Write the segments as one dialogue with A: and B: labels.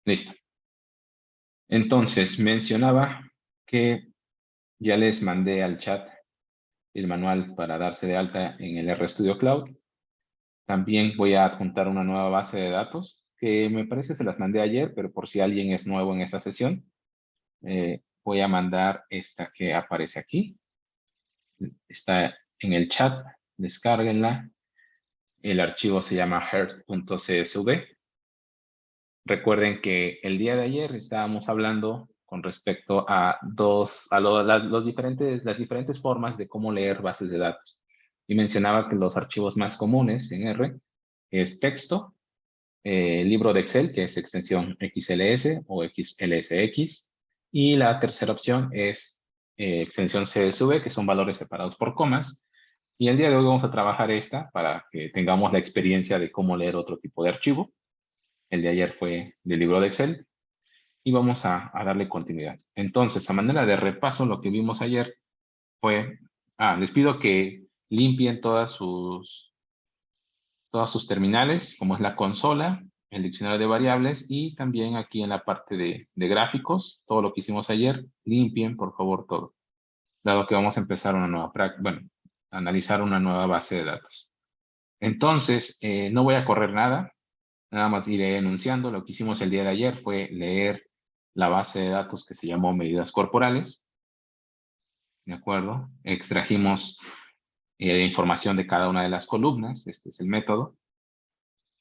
A: Listo. Entonces, mencionaba que ya les mandé al chat el manual para darse de alta en el RStudio Cloud. También voy a adjuntar una nueva base de datos que me parece que se las mandé ayer, pero por si alguien es nuevo en esta sesión, voy a mandar esta que aparece aquí. Está en el chat, descárguenla. El archivo se llama hearth.csv. Recuerden que el día de ayer estábamos hablando con respecto a las diferentes formas de cómo leer bases de datos. Y mencionaba que los archivos más comunes en R es texto, libro de Excel, que es extensión XLS o XLSX, y la tercera opción es extensión CSV, que son valores separados por comas. Y el día de hoy vamos a trabajar esta para que tengamos la experiencia de cómo leer otro tipo de archivo. El de ayer fue del libro de Excel y vamos a darle continuidad. Entonces, a manera de repaso, lo que vimos ayer fue, les pido que limpien todas sus terminales, como es la consola, el diccionario de variables y también aquí en la parte de gráficos, todo lo que hicimos ayer, limpien por favor todo, dado que vamos a empezar una nueva práctica, bueno, analizar una nueva base de datos. Entonces, no voy a correr nada, nada más iré enunciando. Lo que hicimos el día de ayer fue leer la base de datos que se llamó medidas corporales. ¿De acuerdo? Extrajimos información de cada una de las columnas. Este es el método.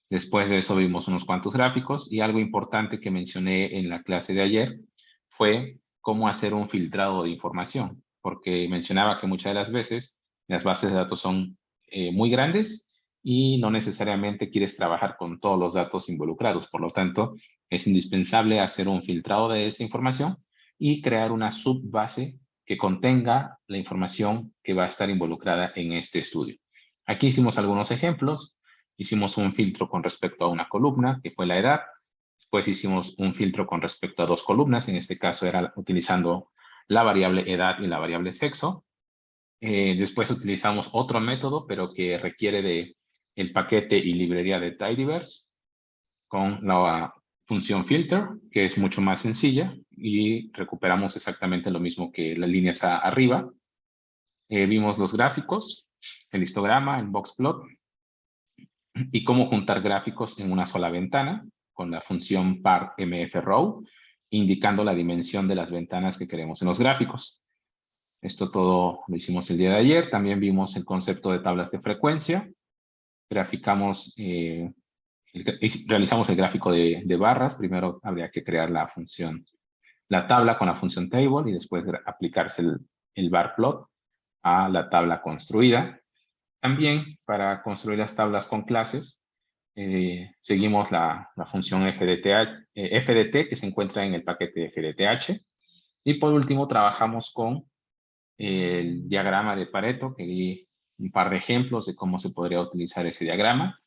A: Después de eso vimos unos cuantos gráficos y algo importante que mencioné en la clase de ayer fue cómo hacer un filtrado de información, porque mencionaba que muchas de las veces las bases de datos son muy grandes y no necesariamente quieres trabajar con todos los datos involucrados. Por lo tanto, es indispensable hacer un filtrado de esa información y crear una subbase que contenga la información que va a estar involucrada en este estudio. Aquí hicimos algunos ejemplos. Hicimos un filtro con respecto a una columna, que fue la edad. Después hicimos un filtro con respecto a dos columnas. En este caso era utilizando la variable edad y la variable sexo. Después utilizamos otro método, pero que requiere de el paquete y librería de Tidyverse con la función filter, que es mucho más sencilla y recuperamos exactamente lo mismo que las líneas arriba. Vimos los gráficos, el histograma, el box plot, y cómo juntar gráficos en una sola ventana con la función par mfrow, indicando la dimensión de las ventanas que queremos en los gráficos. Esto todo lo hicimos el día de ayer. También vimos el concepto de tablas de frecuencia. Graficamos, realizamos el gráfico de barras. Primero habría que crear la tabla con la función table y después aplicarse el bar plot a la tabla construida. También para construir las tablas con clases, seguimos la función FDT que se encuentra en el paquete FDTH. Y por último, trabajamos con el diagrama de Pareto, que di un par de ejemplos de cómo se podría utilizar ese diagrama.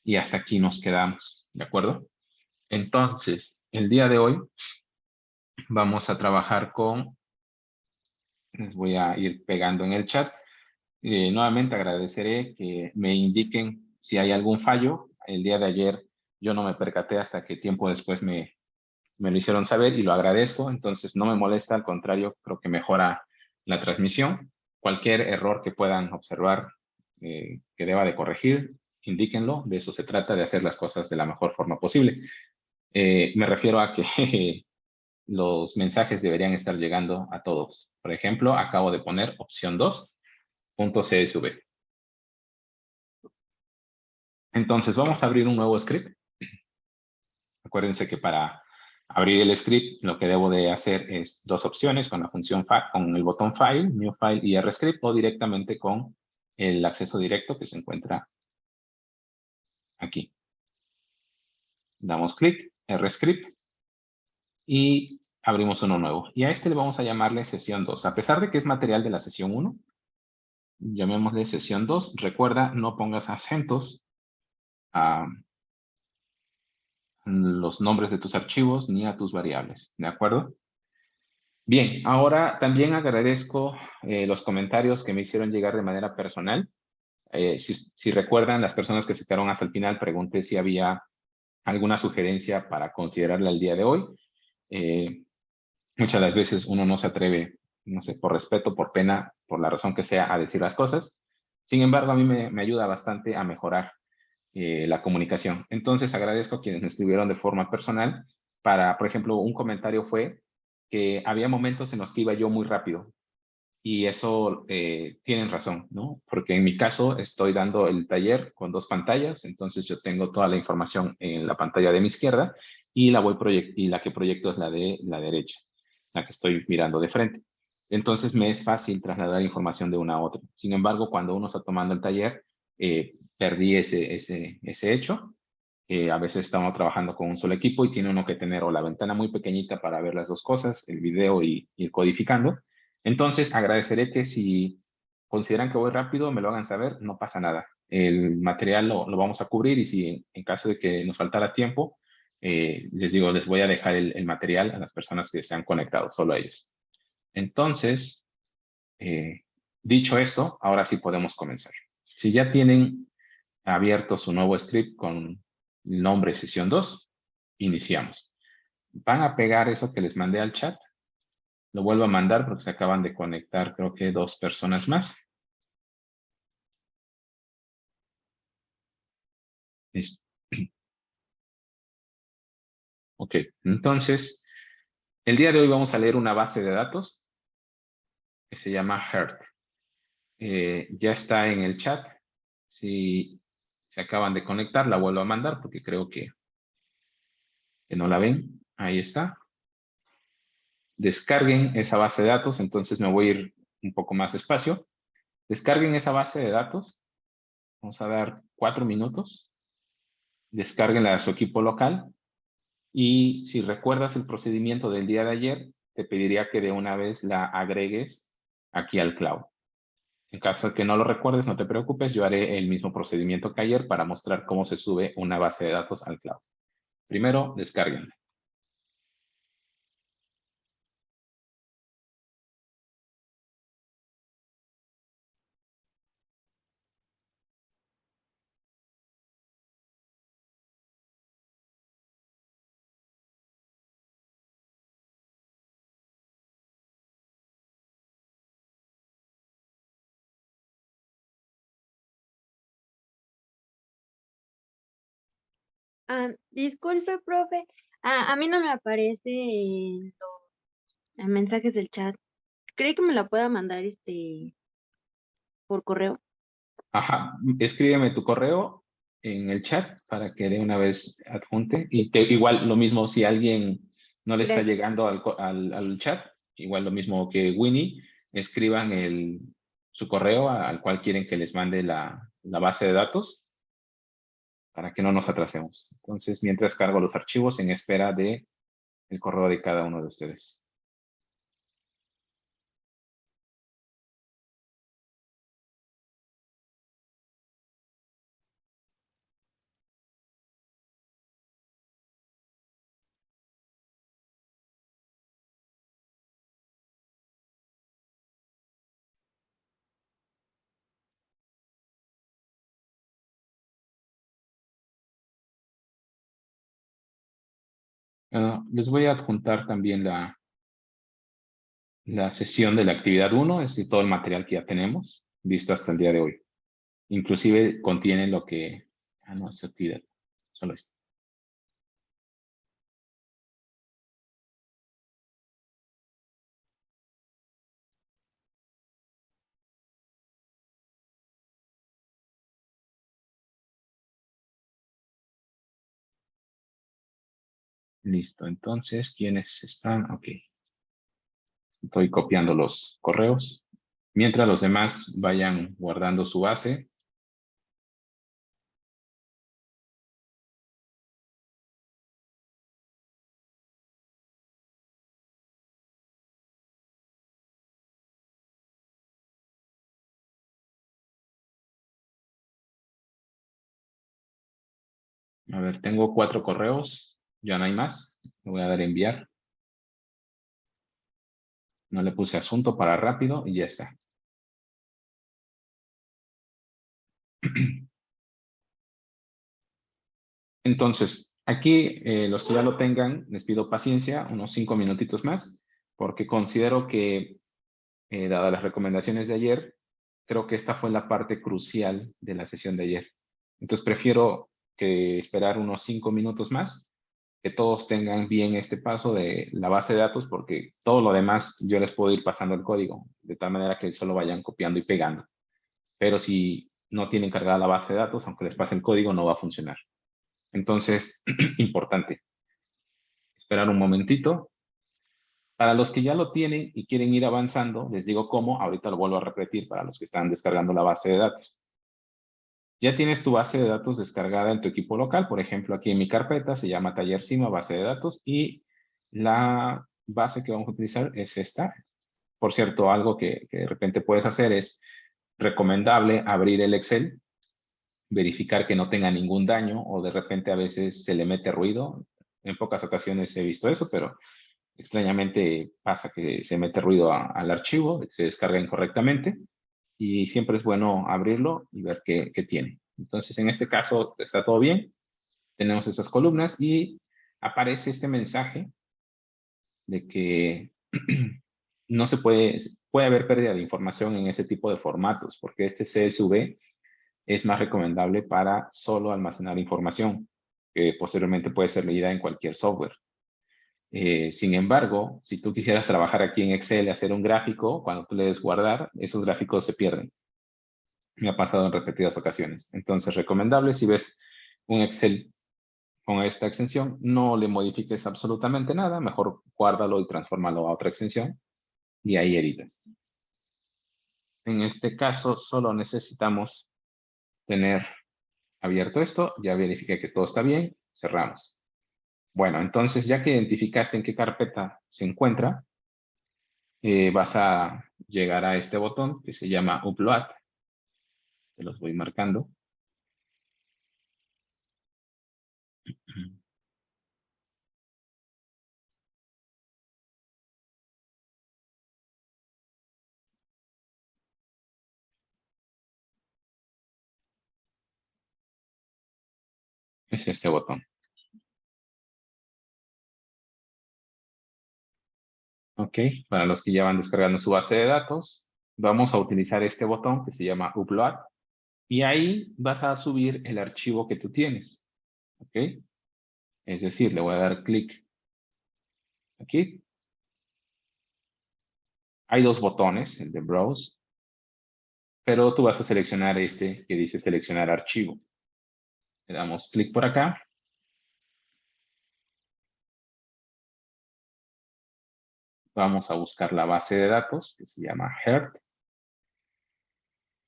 A: Y hasta aquí nos quedamos, ¿de acuerdo? Entonces, el día de hoy vamos a trabajar con, les voy a ir pegando en el chat. Nuevamente agradeceré que me indiquen si hay algún fallo. El día de ayer yo no me percaté hasta que tiempo después me lo hicieron saber y lo agradezco. Entonces no me molesta, al contrario, creo que mejora la transmisión. Cualquier error que puedan observar que deba de corregir, indíquenlo. De eso se trata, de hacer las cosas de la mejor forma posible. Me refiero a que los mensajes deberían estar llegando a todos. Por ejemplo, acabo de poner opción 2.csv. Entonces, vamos a abrir un nuevo script. Acuérdense que para abrir el script, lo que debo de hacer es dos opciones con la función con el botón File, New File y RScript, o directamente con el acceso directo que se encuentra aquí. Damos clic, RScript, y abrimos uno nuevo. Y a este le vamos a llamarle sesión 2. A pesar de que es material de la sesión 1, llamémosle sesión 2. Recuerda, no pongas acentos a los nombres de tus archivos ni a tus variables, ¿de acuerdo? Bien, ahora también agradezco los comentarios que me hicieron llegar de manera personal. Si recuerdan, las personas que se quedaron hasta el final, pregunté si había alguna sugerencia para considerarla el día de hoy. Muchas de las veces uno no se atreve, no sé, por respeto, por pena, por la razón que sea, a decir las cosas. Sin embargo, a mí me ayuda bastante a mejorar la comunicación. Entonces, agradezco a quienes me escribieron de forma personal. Por ejemplo, un comentario fue que había momentos en los que iba yo muy rápido. Y eso tienen razón, ¿no? Porque en mi caso estoy dando el taller con 2 pantallas, entonces yo tengo toda la información en la pantalla de mi izquierda y la que proyecto es la de la derecha, la que estoy mirando de frente. Entonces me es fácil trasladar información de una a otra. Sin embargo, cuando uno está tomando el taller, perdí ese hecho. A veces estamos trabajando con un solo equipo y tiene uno que tener o la ventana muy pequeñita para ver las dos cosas, el video y ir codificando. Entonces, agradeceré que si consideran que voy rápido, me lo hagan saber, no pasa nada. El material lo vamos a cubrir y si en caso de que nos faltara tiempo, les digo, les voy a dejar el material a las personas que se han conectado, solo a ellos. Entonces, dicho esto, ahora sí podemos comenzar. Si ya tienen abierto su nuevo script con el nombre sesión 2, iniciamos. Van a pegar eso que les mandé al chat. Lo vuelvo a mandar porque se acaban de conectar, creo que 2 personas más. Listo. Ok, entonces, el día de hoy vamos a leer una base de datos que se llama Heart. Ya está en el chat. Si se acaban de conectar, la vuelvo a mandar porque creo que no la ven. Ahí está. Descarguen esa base de datos, entonces me voy a ir un poco más despacio. Descarguen esa base de datos. Vamos a dar 4 minutos. Descárguenla a su equipo local. Y si recuerdas el procedimiento del día de ayer, te pediría que de una vez la agregues aquí al cloud. En caso de que no lo recuerdes, no te preocupes, yo haré el mismo procedimiento que ayer para mostrar cómo se sube una base de datos al cloud. Primero, descárguenla.
B: Disculpe, profe. A mí no me aparece los mensajes del chat. ¿Cree que me la pueda mandar por correo?
A: Ajá, escríbeme tu correo en el chat para que de una vez adjunte. Y que igual lo mismo si alguien no le está
B: Gracias.
A: llegando al chat, igual lo mismo que Winnie, escriban su correo al cual quieren que les mande la base de datos para que no nos atrasemos. Entonces, mientras cargo los archivos en espera de el correo de cada uno de ustedes. Les voy a adjuntar también la sesión de la actividad 1, es decir, todo el material que ya tenemos visto hasta el día de hoy. Inclusive contiene lo que... Ah, no, es actividad. Solo esto. Listo, entonces, ¿quiénes están? Ok. Estoy copiando los correos. Mientras los demás vayan guardando su base. A ver, tengo 4 correos. Ya no hay más. Le voy a dar a enviar. No le puse asunto para rápido y ya está. Entonces, Aquí, los que ya lo tengan, les pido paciencia, unos 5 minutitos más, porque considero que, dadas las recomendaciones de ayer, creo que esta fue la parte crucial de la sesión de ayer. Entonces, prefiero que esperar unos 5 minutos más, que todos tengan bien este paso de la base de datos, porque todo lo demás yo les puedo ir pasando el código, de tal manera que solo vayan copiando y pegando. Pero si no tienen cargada la base de datos, aunque les pase el código, no va a funcionar. Entonces, importante, esperar un momentito. Para los que ya lo tienen y quieren ir avanzando, les digo cómo, ahorita lo vuelvo a repetir para los que están descargando la base de datos. Ya tienes tu base de datos descargada en tu equipo local, por ejemplo, aquí en mi carpeta se llama Taller Cima, base de datos, y la base que vamos a utilizar es esta. Por cierto, algo que de repente puedes hacer es recomendable abrir el Excel, verificar que no tenga ningún daño o de repente a veces se le mete ruido. En pocas ocasiones he visto eso, pero extrañamente pasa que se mete ruido al archivo, se descarga incorrectamente y siempre es bueno abrirlo y ver qué tiene. Entonces, en este caso está todo bien. Tenemos esas columnas y aparece este mensaje de que no se puede haber pérdida de información en ese tipo de formatos, porque este CSV es más recomendable para solo almacenar información, que posteriormente puede ser leída en cualquier software. Sin embargo, si tú quisieras trabajar aquí en Excel y hacer un gráfico, cuando tú le des guardar, esos gráficos se pierden. Me ha pasado en repetidas ocasiones. Entonces, recomendable si ves un Excel con esta extensión, no le modifiques absolutamente nada, mejor guárdalo y transfórmalo a otra extensión y ahí editas. En este caso, solo necesitamos tener abierto esto, ya verifiqué que todo está bien, cerramos. Bueno, entonces ya que identificaste en qué carpeta se encuentra, vas a llegar a este botón que se llama Upload. Te los voy marcando. Es este botón. Ok, para los que ya van descargando su base de datos, vamos a utilizar este botón que se llama Upload y ahí vas a subir el archivo que tú tienes. Ok, es decir, le voy a dar clic aquí. Hay dos botones, el de Browse, pero tú vas a seleccionar este que dice seleccionar archivo. Le damos clic por acá. Vamos a buscar la base de datos que se llama HERT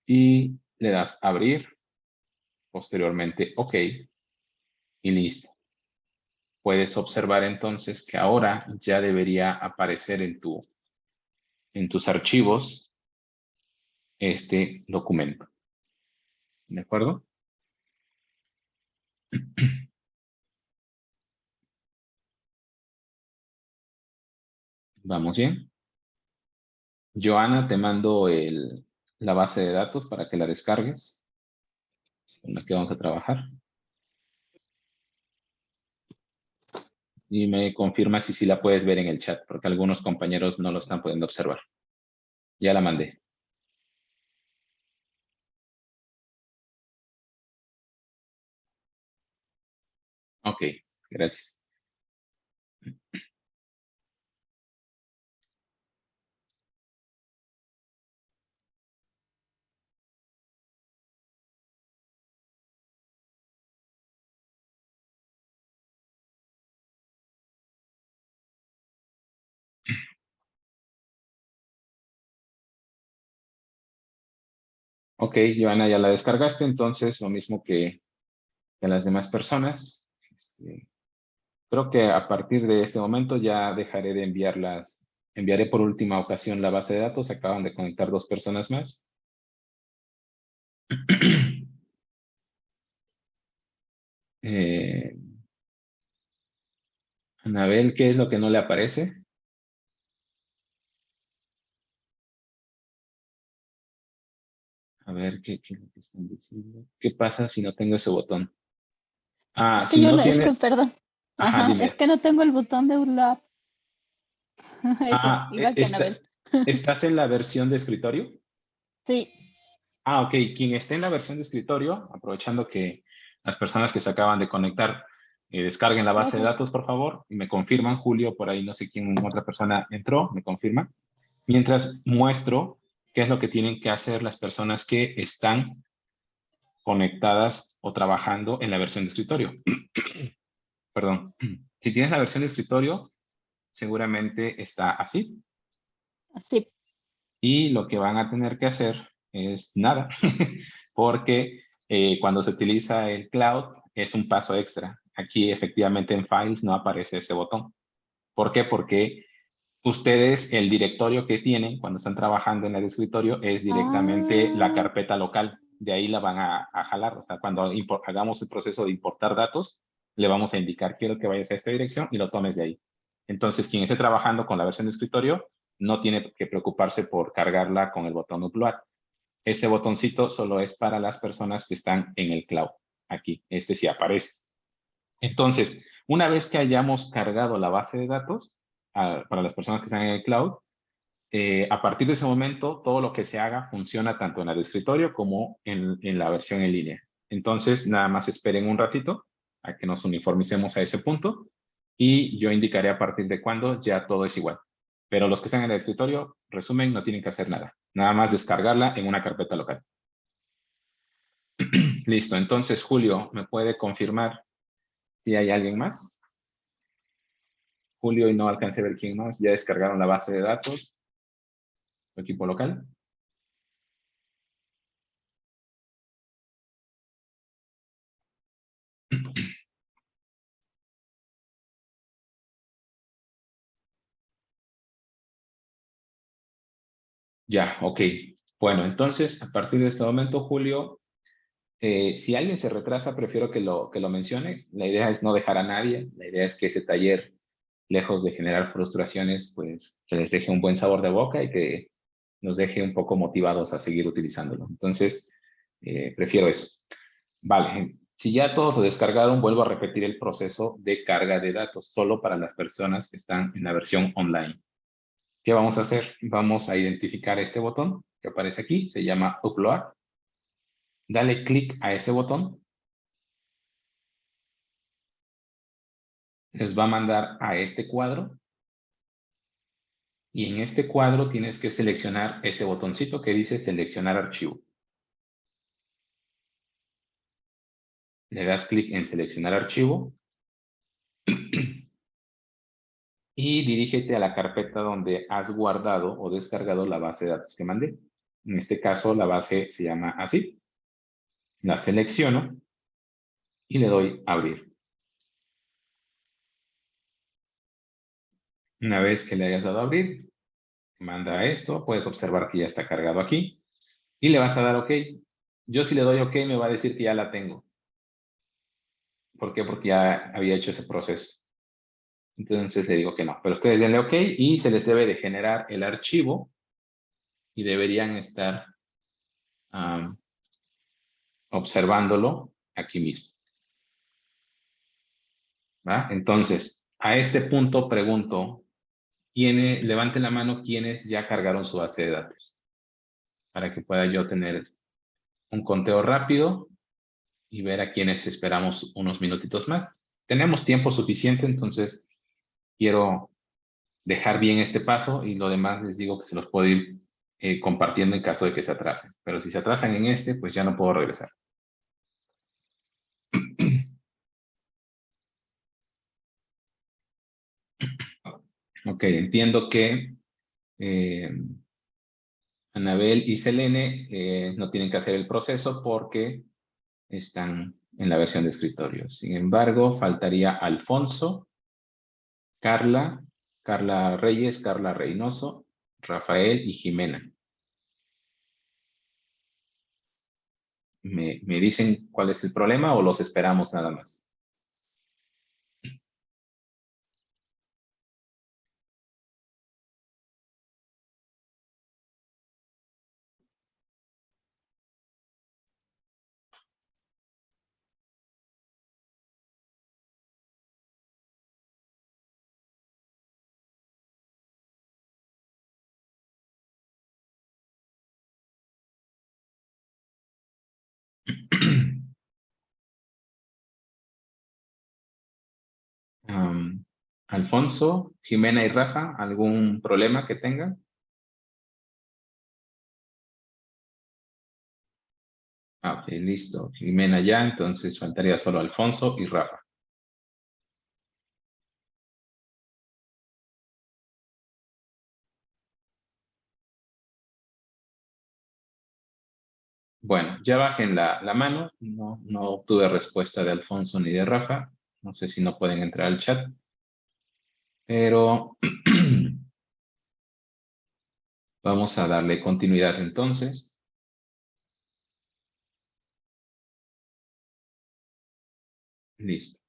A: y le das abrir, posteriormente OK y listo. Puedes observar entonces que ahora ya debería aparecer en tus archivos este documento. ¿De acuerdo? ¿Vamos bien? Joana, te mando la base de datos para que la descargues, con la que vamos a trabajar. Y me confirma si sí la puedes ver en el chat, porque algunos compañeros no lo están pudiendo observar. Ya la mandé. Ok, gracias. Ok, Joana, ya la descargaste, entonces lo mismo que las demás personas. Creo que a partir de este momento ya dejaré de enviarlas. Enviaré por última ocasión la base de datos. Acaban de conectar dos personas más. Eh, Anabel, ¿qué es lo que no le aparece? A ver, ¿qué es lo que están diciendo? ¿Qué pasa si no tengo ese botón? Ah,
C: Es que
A: si
C: yo
A: no
C: no, es que,
A: tiene,
C: perdón.
A: ajá,
C: Ajá, es
A: dime.
C: que no tengo el botón de ULAP. Eso,
A: Ah,
C: igual que Anabel.
A: ¿estás en la versión de escritorio?
C: Sí.
A: Ah, ok. Quien esté en la versión de escritorio, aprovechando que las personas que se acaban de conectar descarguen la base de
C: Gracias.
A: datos, por favor, y me confirman, Julio, por ahí no sé quién, otra persona entró, me confirma. Mientras muestro qué es lo que tienen que hacer las personas que están conectadas o trabajando en la versión de escritorio. Perdón. Si tienes la versión de escritorio, seguramente está así.
C: Sí.
A: Y lo que van a tener que hacer es nada, porque cuando se utiliza el cloud es un paso extra. Aquí efectivamente en Files no aparece ese botón. ¿Por qué? Porque ustedes, el directorio que tienen cuando están trabajando en el escritorio es directamente la
C: Ah,
A: carpeta local. De ahí la van a jalar. O sea, cuando hagamos el proceso de importar datos, le vamos a indicar, quiero que vayas a esta dirección y lo tomes de ahí. Entonces, quien esté trabajando con la versión de escritorio no tiene que preocuparse por cargarla con el botón upload. Ese botoncito solo es para las personas que están en el cloud. Aquí, este sí aparece. Entonces, una vez que hayamos cargado la base de datos, para las personas que están en el cloud, a partir de ese momento, todo lo que se haga funciona tanto en el escritorio como en la versión en línea. Entonces, nada más esperen un ratito a que nos uniformicemos a ese punto y yo indicaré a partir de cuándo ya todo es igual. Pero los que están en el escritorio, resumen, no tienen que hacer nada. Nada más descargarla en una carpeta local. Listo. Entonces, Julio, ¿me puede confirmar si hay alguien más? Julio y no alcancé a ver quién más. ¿Ya descargaron la base de datos? ¿Tu equipo local? Ya, ok. Bueno, entonces, a partir de este momento, Julio, si alguien se retrasa, prefiero que lo mencione. La idea es no dejar a nadie. La idea es que ese taller, lejos de generar frustraciones, pues que les deje un buen sabor de boca y que nos deje un poco motivados a seguir utilizándolo. Entonces, prefiero eso. Vale, si ya todos lo descargaron, vuelvo a repetir el proceso de carga de datos, solo para las personas que están en la versión online. ¿Qué vamos a hacer? Vamos a identificar este botón que aparece aquí, se llama Upload. Dale clic a ese botón. Les va a mandar a este cuadro. Y en este cuadro tienes que seleccionar ese botoncito que dice seleccionar archivo. Le das clic en seleccionar archivo. Y dirígete a la carpeta donde has guardado o descargado la base de datos que mandé. En este caso, la base se llama así. La selecciono y le doy abrir. Una vez que le hayas dado a abrir, manda esto, puedes observar que ya está cargado aquí y le vas a dar OK. Yo si le doy OK me va a decir que ya la tengo. ¿Por qué? Porque ya había hecho ese proceso. Entonces le digo que no, pero ustedes denle OK y se les debe de generar el archivo y deberían estar observándolo aquí mismo. ¿Va? Entonces, a este punto pregunto, levanten la mano quienes ya cargaron su base de datos para que pueda yo tener un conteo rápido y ver a quienes esperamos unos minutitos más. Tenemos tiempo suficiente, entonces quiero dejar bien este paso y lo demás les digo que se los puedo ir compartiendo en caso de que se atrasen. Pero si se atrasan en este, pues ya no puedo regresar. Ok, entiendo que eh, Anabel y Selene no tienen que hacer el proceso porque están en la versión de escritorio. Sin embargo, faltaría Alfonso, Carla, Carla Reyes, Carla Reynoso, Rafael y Jimena. ¿Me dicen cuál es el problema o los esperamos nada más? Alfonso, Jimena y Rafa, ¿algún problema que tengan? Ok, listo. Jimena ya, entonces faltaría solo Alfonso y Rafa. Bueno, ya bajen la mano. No obtuve respuesta de Alfonso ni de Rafa. No sé si no pueden entrar al chat. Pero vamos a darle continuidad entonces. Listo.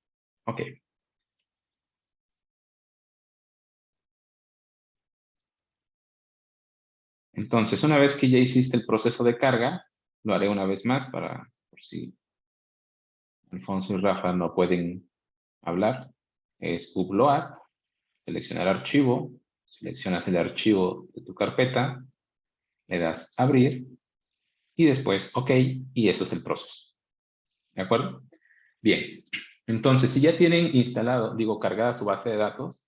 A: Ok. Entonces, una vez que ya hiciste el proceso de carga, lo haré una vez más para, por si Alfonso y Rafa no pueden hablar. Es upload, seleccionar archivo, seleccionas el archivo de tu carpeta, le das abrir y después OK, y eso es el proceso. ¿De acuerdo? Bien. Entonces, si ya tienen instalado, digo, cargada su base de datos,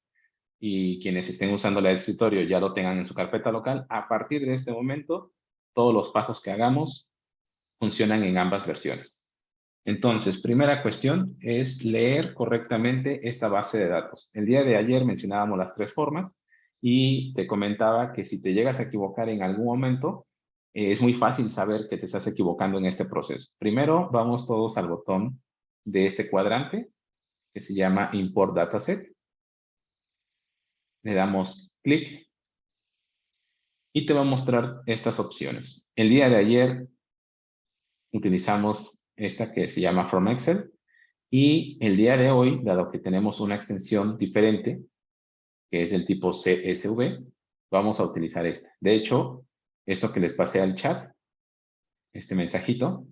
A: y quienes estén usando la de escritorio ya lo tengan en su carpeta local, a partir de este momento, todos los pasos que hagamos funcionan en ambas versiones. Entonces, primera cuestión es leer correctamente esta base de datos. El día de ayer mencionábamos las 3 formas y te comentaba que si te llegas a equivocar en algún momento, es muy fácil saber que te estás equivocando en este proceso. Primero, vamos todos al botón de este cuadrante que se llama Import Dataset. Le damos clic y te va a mostrar estas opciones. El día de ayer utilizamos esta que se llama From Excel y el día de hoy, dado que tenemos una extensión diferente, que es del tipo CSV, vamos a utilizar esta. De hecho, esto que les pasé al chat, este mensajito,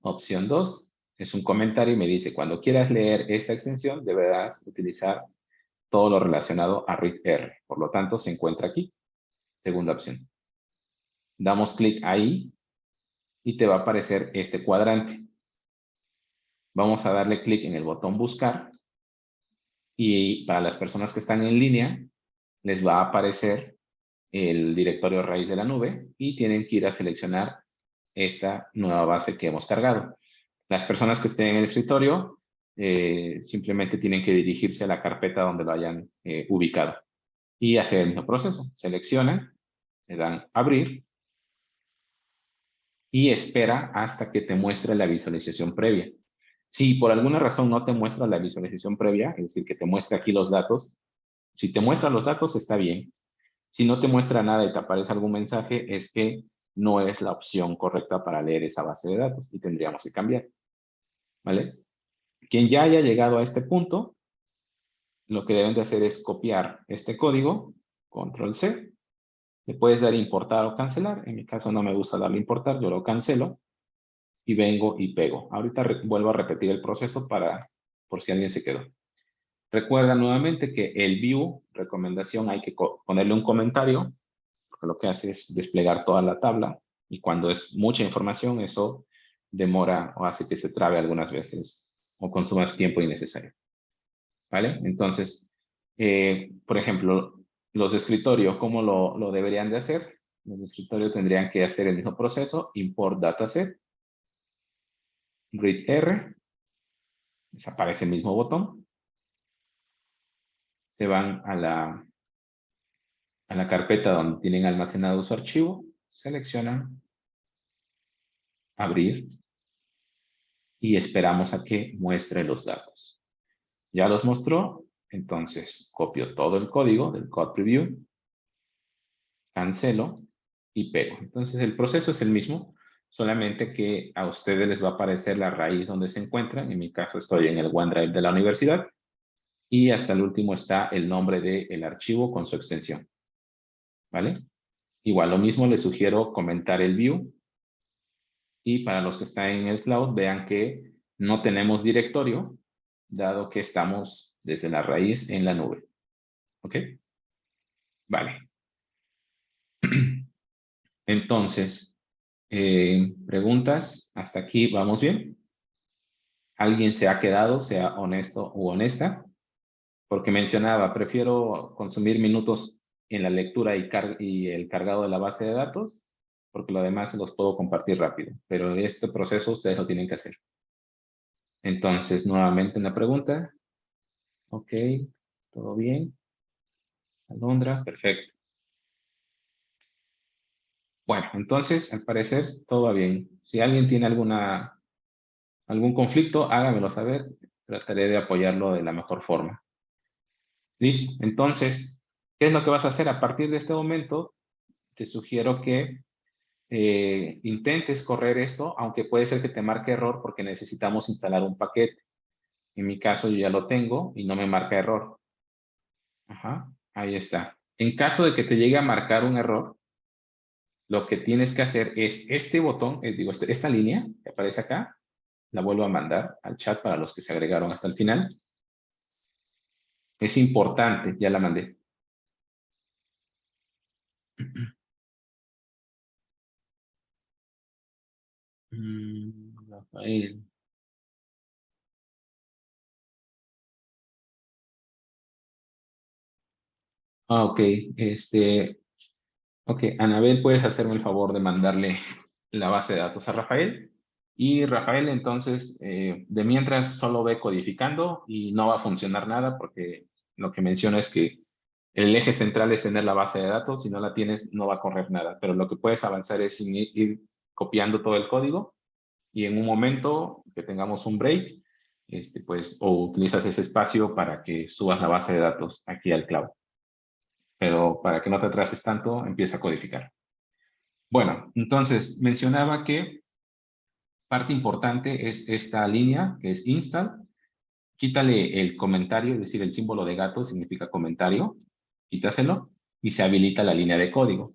A: opción 2, es un comentario y me dice, cuando quieras leer esta extensión, deberás utilizar todo lo relacionado a readr. Por lo tanto, se encuentra aquí. Segunda opción. Damos clic ahí y te va a aparecer este cuadrante. Vamos a darle clic en el botón buscar y para las personas que están en línea les va a aparecer el directorio raíz de la nube y tienen que ir a seleccionar esta nueva base que hemos cargado. Las personas que estén en el escritorio simplemente tienen que dirigirse a la carpeta donde lo hayan ubicado y hacer el mismo proceso. Seleccionan, le dan abrir y espera hasta que te muestre la visualización previa. Si por alguna razón no te muestra la visualización previa, es decir, que te muestra aquí los datos, si te muestra los datos está bien. Si no te muestra nada y te aparece algún mensaje, es que no es la opción correcta para leer esa base de datos y tendríamos que cambiar. ¿Vale? Quien ya haya llegado a este punto, lo que deben de hacer es copiar este código, control C, le puedes dar importar o cancelar. En mi caso no me gusta darle importar, yo lo cancelo y vengo y pego. Ahorita vuelvo a repetir el proceso por si alguien se quedó. Recuerda nuevamente que el view, recomendación, hay que ponerle un comentario, porque lo que hace es desplegar toda la tabla y cuando es mucha información eso demora o hace que se trabe algunas veces o consumas tiempo innecesario. ¿Vale? Entonces, por ejemplo, los de escritorio, ¿cómo lo deberían de hacer? Los de escritorio tendrían que hacer el mismo proceso, import dataset, readr, desaparece el mismo botón, se van a la carpeta donde tienen almacenado su archivo, seleccionan abrir y esperamos a que muestre los datos. Ya los mostró, entonces copio todo el código del code preview, cancelo y pego. Entonces el proceso es el mismo, solamente que a ustedes les va a aparecer la raíz donde se encuentran. En mi caso estoy en el OneDrive de la universidad y hasta el último está el nombre del archivo con su extensión. ¿Vale? Igual lo mismo les sugiero comentar el view y para los que están en el cloud vean que no tenemos directorio dado que estamos desde la raíz en la nube. ¿Ok? Vale. Entonces, preguntas, hasta aquí vamos bien. ¿Alguien se ha quedado, sea honesto u honesta? Porque mencionaba, prefiero consumir minutos en la lectura y el cargado de la base de datos, porque lo demás se los puedo compartir rápido. Pero este proceso ustedes lo tienen que hacer. Entonces, nuevamente una pregunta. Ok, todo bien. Alondra, perfecto. Bueno, entonces, al parecer, todo va bien. Si alguien tiene algún conflicto, hágamelo saber. Trataré de apoyarlo de la mejor forma. Listo. Entonces, ¿qué es lo que vas a hacer a partir de este momento? Te sugiero que intentes correr esto, aunque puede ser que te marque error porque necesitamos instalar un paquete. En mi caso, yo ya lo tengo y no me marca error. Ajá, ahí está. En caso de que te llegue a marcar un error, lo que tienes que hacer es este botón, esta línea que aparece acá, la vuelvo a mandar al chat para los que se agregaron hasta el final. Es importante, ya la mandé. Rafael. Ok, ok, Anabel, ¿puedes hacerme el favor de mandarle la base de datos a Rafael? Y Rafael, entonces, de mientras solo ve codificando y no va a funcionar nada porque lo que menciona es que el eje central es tener la base de datos. Si no la tienes, no va a correr nada. Pero lo que puedes avanzar es ir copiando todo el código y en un momento que tengamos un break, pues, o utilizas ese espacio para que subas la base de datos aquí al cloud. Pero para que no te atrases tanto, empieza a codificar. Bueno, entonces mencionaba que parte importante es esta línea que es install. Quítale el comentario, es decir, el símbolo de gato significa comentario. Quítaselo y se habilita la línea de código.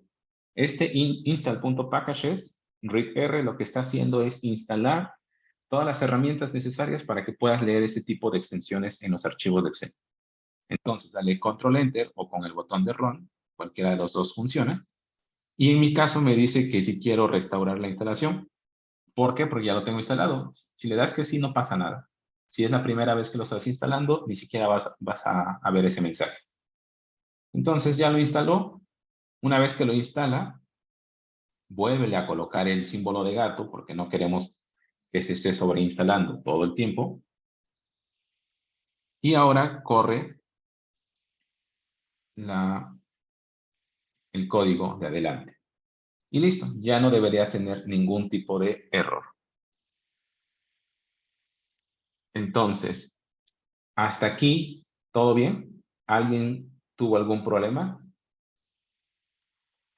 A: Este install.packages, readr, lo que está haciendo es instalar todas las herramientas necesarias para que puedas leer ese tipo de extensiones en los archivos de Excel. Entonces, dale Control Enter o con el botón de Run, cualquiera de los dos funciona. Y en mi caso me dice que si quiero restaurar la instalación. ¿Por qué? Porque ya lo tengo instalado. Si le das que sí, no pasa nada. Si es la primera vez que lo estás instalando, ni siquiera vas a ver ese mensaje. Entonces ya lo instaló. Una vez que lo instala, vuélvele a colocar el símbolo de gato porque no queremos que se esté sobreinstalando todo el tiempo. Y ahora corre el código de adelante. Y listo, ya no deberías tener ningún tipo de error. Entonces, hasta aquí, ¿todo bien? ¿Alguien tuvo algún problema?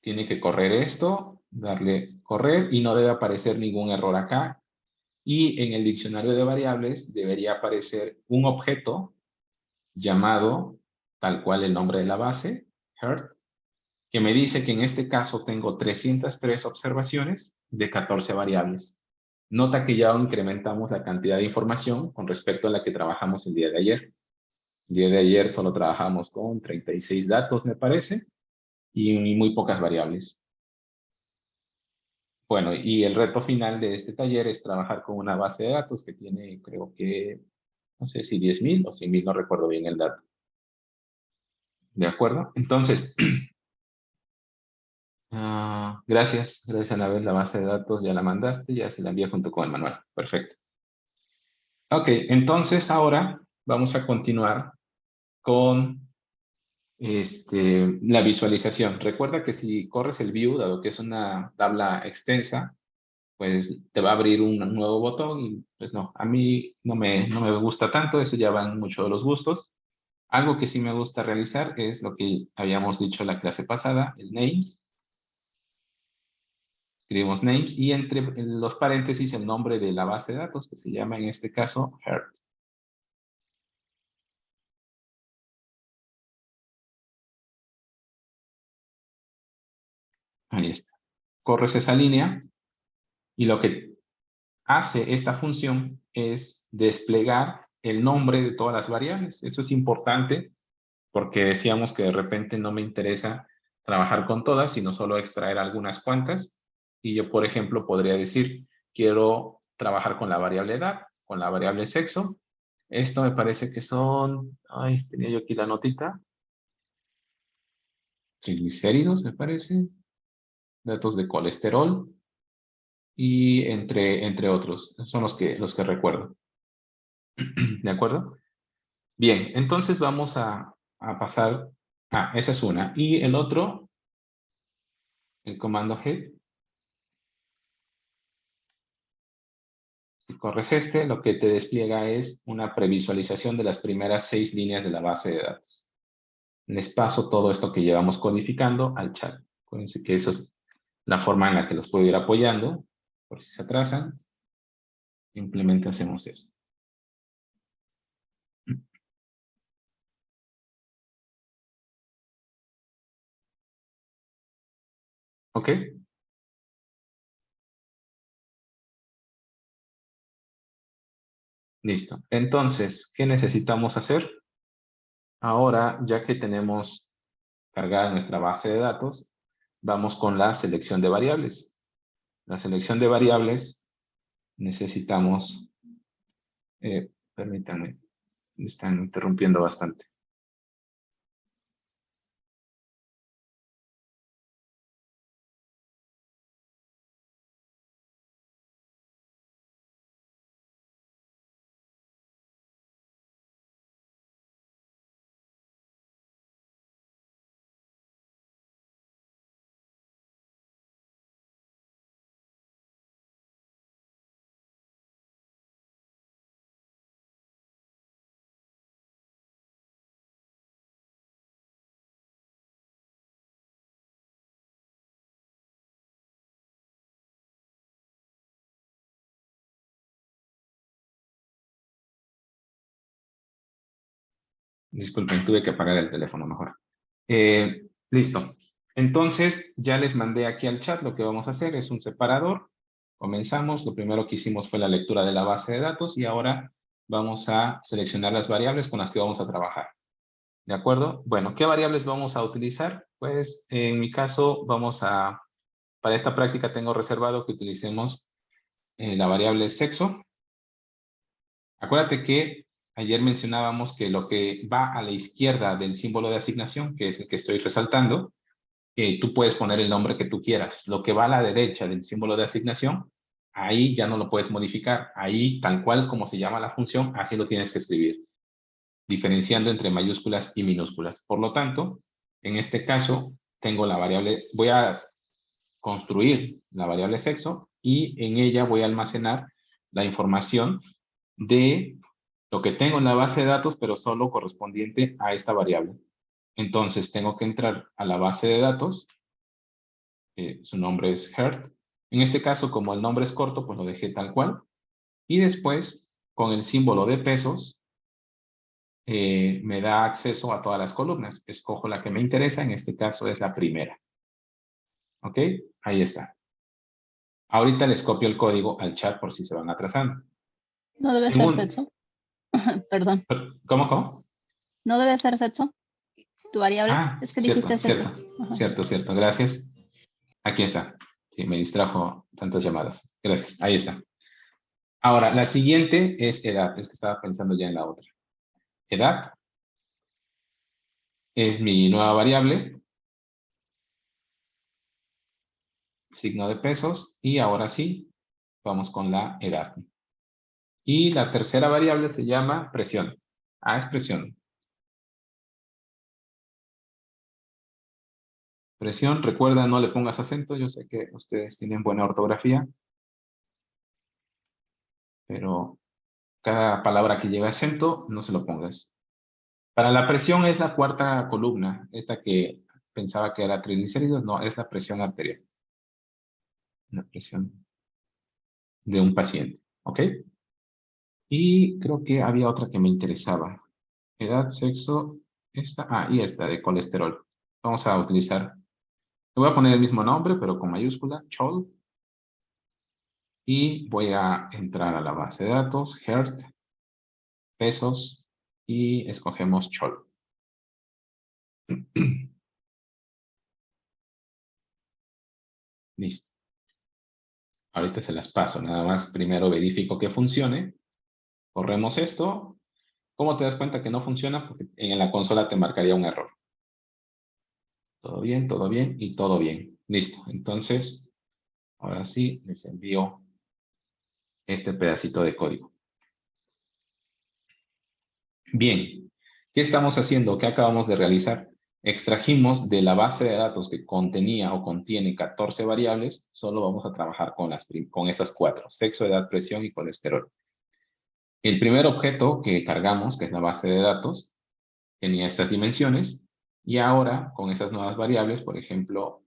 A: Tiene que correr esto, darle correr y no debe aparecer ningún error acá. Y en el diccionario de variables debería aparecer un objeto llamado tal cual el nombre de la base, heart, que me dice que en este caso tengo 303 observaciones de 14 variables. Nota que ya incrementamos la cantidad de información con respecto a la que trabajamos el día de ayer. El día de ayer solo trabajamos con 36 datos, me parece, y muy pocas variables. Bueno, y el reto final de este taller es trabajar con una base de datos que tiene, creo que, no sé si 10,000 o 100,000, no recuerdo bien el dato. ¿De acuerdo? Entonces, gracias, Anabel, la base de datos ya la mandaste, ya se la envié junto con el manual. Perfecto. Ok, entonces ahora vamos a continuar con la visualización. Recuerda que si corres el view, dado que es una tabla extensa, pues te va a abrir un nuevo botón y pues no, a mí no me gusta tanto, eso ya van mucho de los gustos. Algo que sí me gusta realizar es lo que habíamos dicho en la clase pasada, el names. Escribimos names y entre los paréntesis el nombre de la base de datos que se llama en este caso heart. Ahí está. Corres esa línea y lo que hace esta función es desplegar el nombre de todas las variables. Eso es importante porque decíamos que de repente no me interesa trabajar con todas, sino solo extraer algunas cuantas. Y yo, por ejemplo, podría decir, quiero trabajar con la variable edad, con la variable sexo, Esto me parece que son, ay, tenía yo aquí la notita. Triglicéridos, me parece. Datos de colesterol. Y entre otros. Son los que recuerdo. ¿De acuerdo? Bien, entonces vamos a pasar. Ah, esa es una. Y el otro, el comando head. Si corres este, lo que te despliega es una previsualización de las primeras 6 líneas de la base de datos. Les paso todo esto que llevamos codificando al chat. Acuérdense que eso es la forma en la que los puedo ir apoyando. Por si se atrasan, simplemente hacemos eso. ¿Ok? Listo. Entonces, ¿qué necesitamos hacer? Ahora, ya que tenemos cargada nuestra base de datos, vamos con la selección de variables. La selección de variables necesitamos, permítanme, me están interrumpiendo bastante. Disculpen, tuve que apagar el teléfono mejor. Listo. Entonces, ya les mandé aquí al chat lo que vamos a hacer. Es un separador. Comenzamos. Lo primero que hicimos fue la lectura de la base de datos y ahora vamos a seleccionar las variables con las que vamos a trabajar. ¿De acuerdo? Bueno, ¿qué variables vamos a utilizar? Pues, en mi caso, para esta práctica tengo reservado que utilicemos la variable sexo. Acuérdate que ayer mencionábamos que lo que va a la izquierda del símbolo de asignación, que es el que estoy resaltando, tú puedes poner el nombre que tú quieras. Lo que va a la derecha del símbolo de asignación, ahí ya no lo puedes modificar. Ahí, tal cual como se llama la función, así lo tienes que escribir, diferenciando entre mayúsculas y minúsculas. Por lo tanto, en este caso, tengo la variable, voy a construir la variable sexo y en ella voy a almacenar la información de lo que tengo en la base de datos, pero solo correspondiente a esta variable. Entonces, tengo que entrar a la base de datos. Su nombre es Heart. En este caso, como el nombre es corto, pues lo dejé tal cual. Y después, con el símbolo de pesos, me da acceso a todas las columnas. Escojo la que me interesa, en este caso es la primera. ¿Ok? Ahí está. Ahorita les copio el código al chat por si se van atrasando.
C: No debe ser sexo. Perdón.
A: ¿Cómo?
C: No debe ser sexo. Tu variable.
A: Ah,
C: Es que
A: cierto,
C: dijiste sexo.
A: cierto,
C: Ajá.
A: cierto, gracias. Aquí está. Sí, me distrajo tantas llamadas. Gracias, ahí está. Ahora, la siguiente es edad. Es que estaba pensando ya en la otra. Edad es mi nueva variable. Signo de pesos. Y ahora sí, vamos con la edad. Y la tercera variable se llama presión. Ah, es presión. Presión, recuerda, no le pongas acento. Yo sé que ustedes tienen buena ortografía. Pero cada palabra que lleve acento, no se lo pongas. Para la presión es la cuarta columna. Esta que pensaba que era triglicéridos, no, es la presión arterial. La presión de un paciente. ¿Ok? Y creo que había otra que me interesaba. Edad, sexo, esta. Ah, y esta de colesterol. Vamos a utilizar. Le voy a poner el mismo nombre, pero con mayúscula, Chol. Y voy a entrar a la base de datos, Heart, pesos, y escogemos Chol. Listo. Ahorita se las paso. Nada más primero verifico que funcione. Corremos esto. ¿Cómo te das cuenta que no funciona? Porque en la consola te marcaría un error. Todo bien y todo bien. Listo. Entonces, ahora sí, les envío este pedacito de código. Bien, ¿qué estamos haciendo? ¿Qué acabamos de realizar? Extrajimos de la base de datos que contenía o contiene 14 variables, solo vamos a trabajar con esas 4, sexo, edad, presión y colesterol. El primer objeto que cargamos, que es la base de datos, tenía estas dimensiones, y ahora con esas nuevas variables, por ejemplo,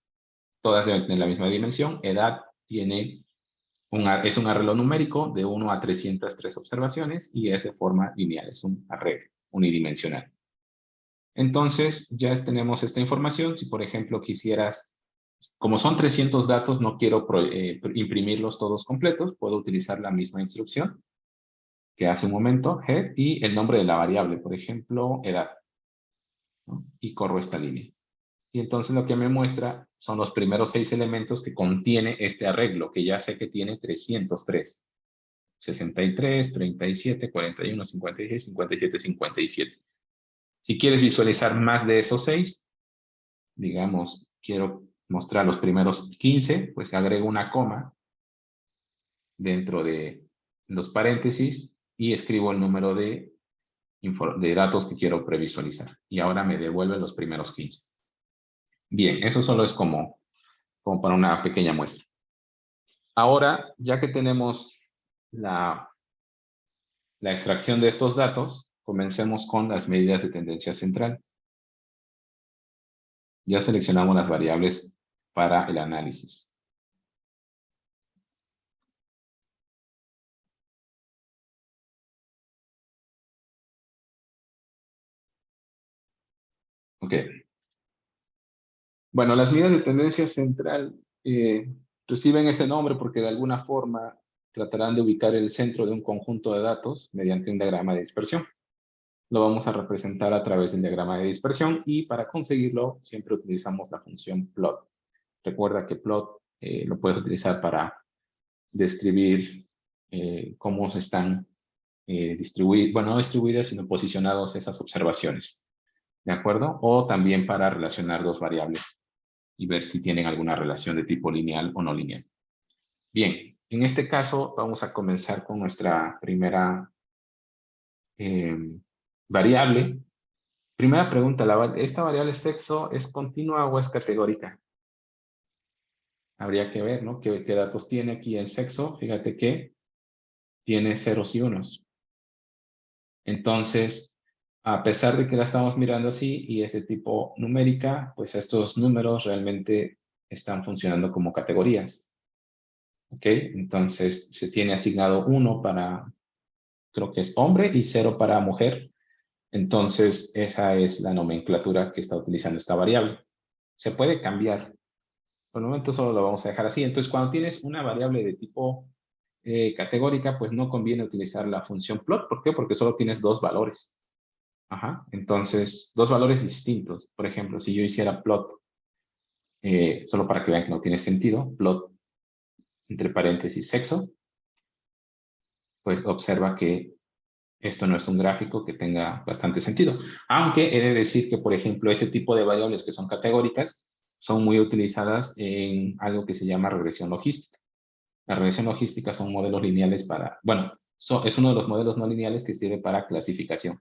A: todas deben tener la misma dimensión, edad es un arreglo numérico de 1 a 303 observaciones y es de forma lineal, es un arreglo unidimensional. Entonces, ya tenemos esta información. Si, por ejemplo, quisieras, como son 300 datos, no quiero imprimirlos todos completos, puedo utilizar la misma instrucción que hace un momento, head, y el nombre de la variable, por ejemplo, edad, ¿no? Y corro esta línea. Y entonces lo que me muestra son los primeros 6 elementos que contiene este arreglo, que ya sé que tiene 303. 63, 37, 41, 56, 57, 57. Si quieres visualizar más de esos 6, digamos, quiero mostrar los primeros 15, pues agrego una coma dentro de los paréntesis y escribo el número de datos que quiero previsualizar. Y ahora me devuelve los primeros 15. Bien, eso solo es como para una pequeña muestra. Ahora, ya que tenemos la extracción de estos datos, comencemos con las medidas de tendencia central. Ya seleccionamos las variables para el análisis. Ok. Bueno, las medidas de tendencia central reciben ese nombre porque de alguna forma tratarán de ubicar el centro de un conjunto de datos mediante un diagrama de dispersión. Lo vamos a representar a través del diagrama de dispersión y para conseguirlo siempre utilizamos la función plot. Recuerda que plot lo puedes utilizar para describir cómo se están distribuidas, bueno, no distribuidas, sino posicionados esas observaciones. ¿De acuerdo? O también para relacionar dos variables y ver si tienen alguna relación de tipo lineal o no lineal. Bien, en este caso vamos a comenzar con nuestra primera variable. Primera pregunta, ¿esta variable sexo es continua o es categórica? Habría que ver, ¿no? ¿Qué datos tiene aquí el sexo? Fíjate que tiene ceros y unos. Entonces, a pesar de que la estamos mirando así y es de tipo numérica, pues estos números realmente están funcionando como categorías. ¿Ok? Entonces, se tiene asignado 1 para, creo que es hombre, y 0 para mujer. Entonces, esa es la nomenclatura que está utilizando esta variable. Se puede cambiar. Por el momento solo lo vamos a dejar así. Entonces, cuando tienes una variable de tipo categórica, pues no conviene utilizar la función plot. ¿Por qué? Porque solo tienes dos valores. Ajá. Entonces, dos valores distintos. Por ejemplo, si yo hiciera plot, solo para que vean que no tiene sentido, plot entre paréntesis sexo, pues observa que esto no es un gráfico que tenga bastante sentido. Aunque he de decir que, por ejemplo, ese tipo de variables que son categóricas son muy utilizadas en algo que se llama regresión logística. La regresión logística son modelos lineales para, bueno, es uno de los modelos no lineales que sirve para clasificación.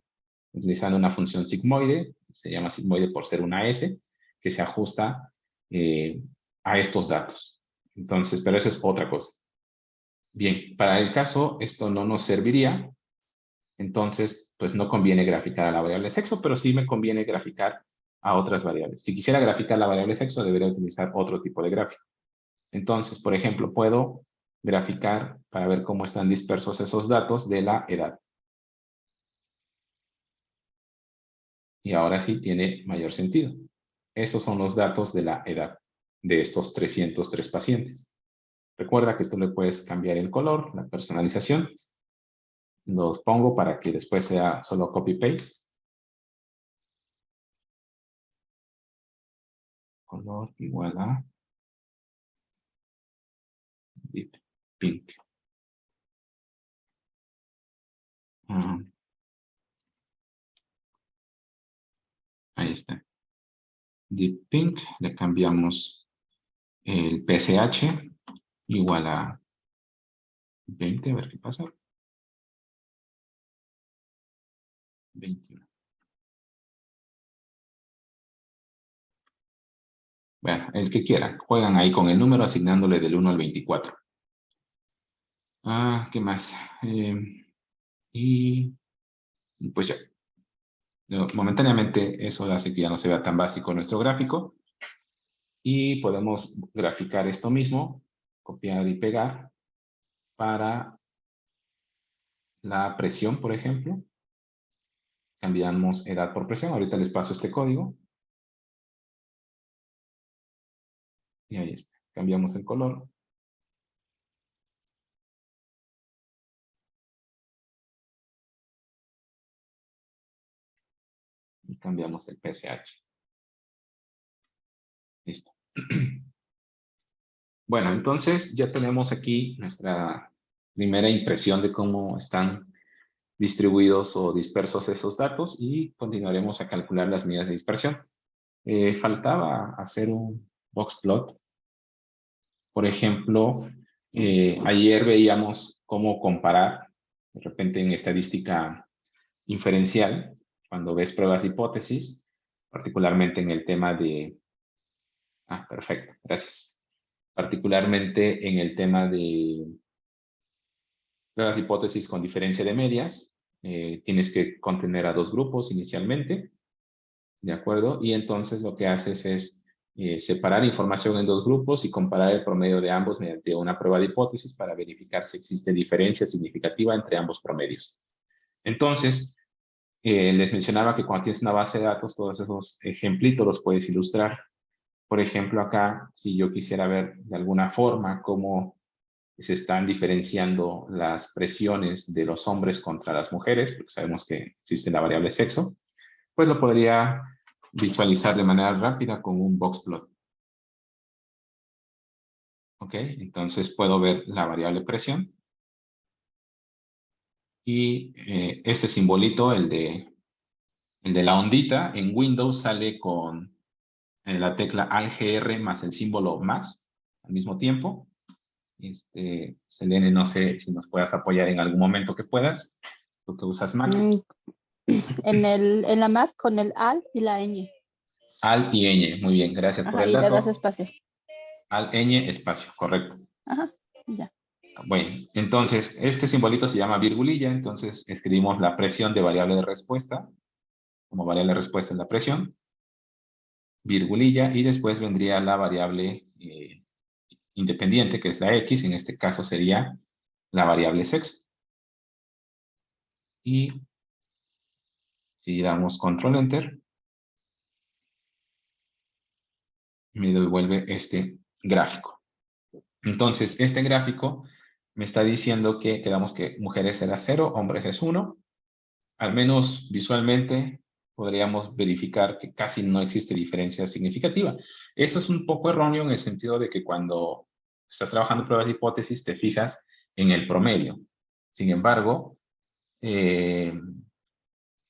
A: Utilizando una función sigmoide, se llama sigmoide por ser una S, que se ajusta a estos datos. Entonces, pero eso es otra cosa. Bien, para el caso, esto no nos serviría. Entonces, pues no conviene graficar a la variable sexo, pero sí me conviene graficar a otras variables. Si quisiera graficar la variable sexo, debería utilizar otro tipo de gráfico. Entonces, por ejemplo, puedo graficar para ver cómo están dispersos esos datos de la edad. Y ahora sí tiene mayor sentido. Esos son los datos de la edad de estos 303 pacientes. Recuerda que tú le puedes cambiar el color, la personalización. Los pongo para que después sea solo copy-paste. Color igual a deep pink. está. Deep Pink, le cambiamos el PSH igual a 20, a ver qué pasa. 21. Bueno, el que quiera. Juegan ahí con el número asignándole del 1 al 24. ¿Qué más? Y pues ya. Momentáneamente eso hace que ya no se vea tan básico nuestro gráfico. Y podemos graficar esto mismo, copiar y pegar para la presión, por ejemplo. Cambiamos edad por presión. Ahorita les paso este código. Y ahí está. Cambiamos el color. Y cambiamos el PSH. Listo. Bueno, entonces ya tenemos aquí nuestra primera impresión de cómo están distribuidos o dispersos esos datos y continuaremos a calcular las medidas de dispersión. Faltaba hacer un box plot. Por ejemplo, ayer veíamos cómo comparar, de repente en estadística inferencial, cuando ves pruebas de hipótesis, particularmente en el tema de... perfecto, gracias. Particularmente en el tema de pruebas de hipótesis con diferencia de medias, tienes que contener a dos grupos inicialmente, ¿de acuerdo? Y entonces lo que haces es separar información en dos grupos y comparar el promedio de ambos mediante una prueba de hipótesis para verificar si existe diferencia significativa entre ambos promedios. Entonces, les mencionaba que cuando tienes una base de datos, todos esos ejemplitos los puedes ilustrar. Por ejemplo, acá, si yo quisiera ver de alguna forma cómo se están diferenciando las presiones de los hombres contra las mujeres, porque sabemos que existe la variable sexo, pues lo podría visualizar de manera rápida con un box plot. Ok, entonces puedo ver la variable presión. Y este simbolito, el de la ondita, en Windows sale con la tecla Alt+GR más el símbolo más al mismo tiempo. Selene, no sé si nos puedas apoyar en algún momento que puedas. Tú que usas Mac.
C: En la Mac con el Alt y la ñ.
A: Alt y ñ, muy bien, gracias por el
C: y
A: dato.
C: le das espacio.
A: Alt, ñ, espacio, correcto.
C: Ajá, ya.
A: Bueno, entonces, este simbolito se llama virgulilla, entonces escribimos la presión de variable de respuesta, como variable de respuesta en la presión, virgulilla, y después vendría la variable independiente, que es la X, en este caso sería la variable sexo. Y si damos control enter, me devuelve este gráfico. Entonces, este gráfico me está diciendo que quedamos que mujeres era 0, hombres es 1. Al menos visualmente podríamos verificar que casi no existe diferencia significativa. Esto es un poco erróneo en el sentido de que cuando estás trabajando pruebas de hipótesis te fijas en el promedio. Sin embargo,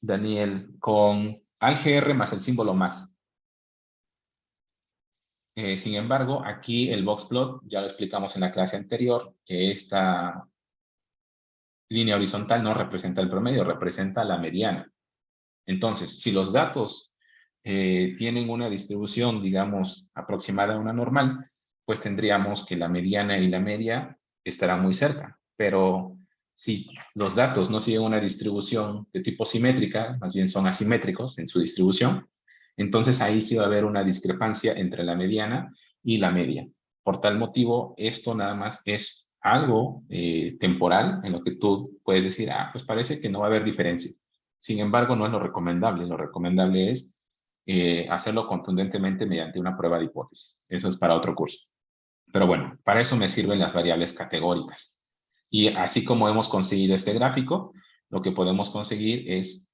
A: Daniel, con Alt+GR más el símbolo más. Sin embargo, aquí el box plot, ya lo explicamos en la clase anterior, que esta línea horizontal no representa el promedio, representa la mediana. Entonces, si los datos tienen una distribución, digamos, aproximada a una normal, pues tendríamos que la mediana y la media estarán muy cerca. Pero si los datos no siguen una distribución de tipo simétrica, más bien son asimétricos en su distribución, entonces ahí sí va a haber una discrepancia entre la mediana y la media. Por tal motivo, esto nada más es algo temporal en lo que tú puedes decir, pues parece que no va a haber diferencia. Sin embargo, no es lo recomendable. Lo recomendable es hacerlo contundentemente mediante una prueba de hipótesis. Eso es para otro curso. Pero bueno, para eso me sirven las variables categóricas. Y así como hemos conseguido este gráfico, lo que podemos conseguir es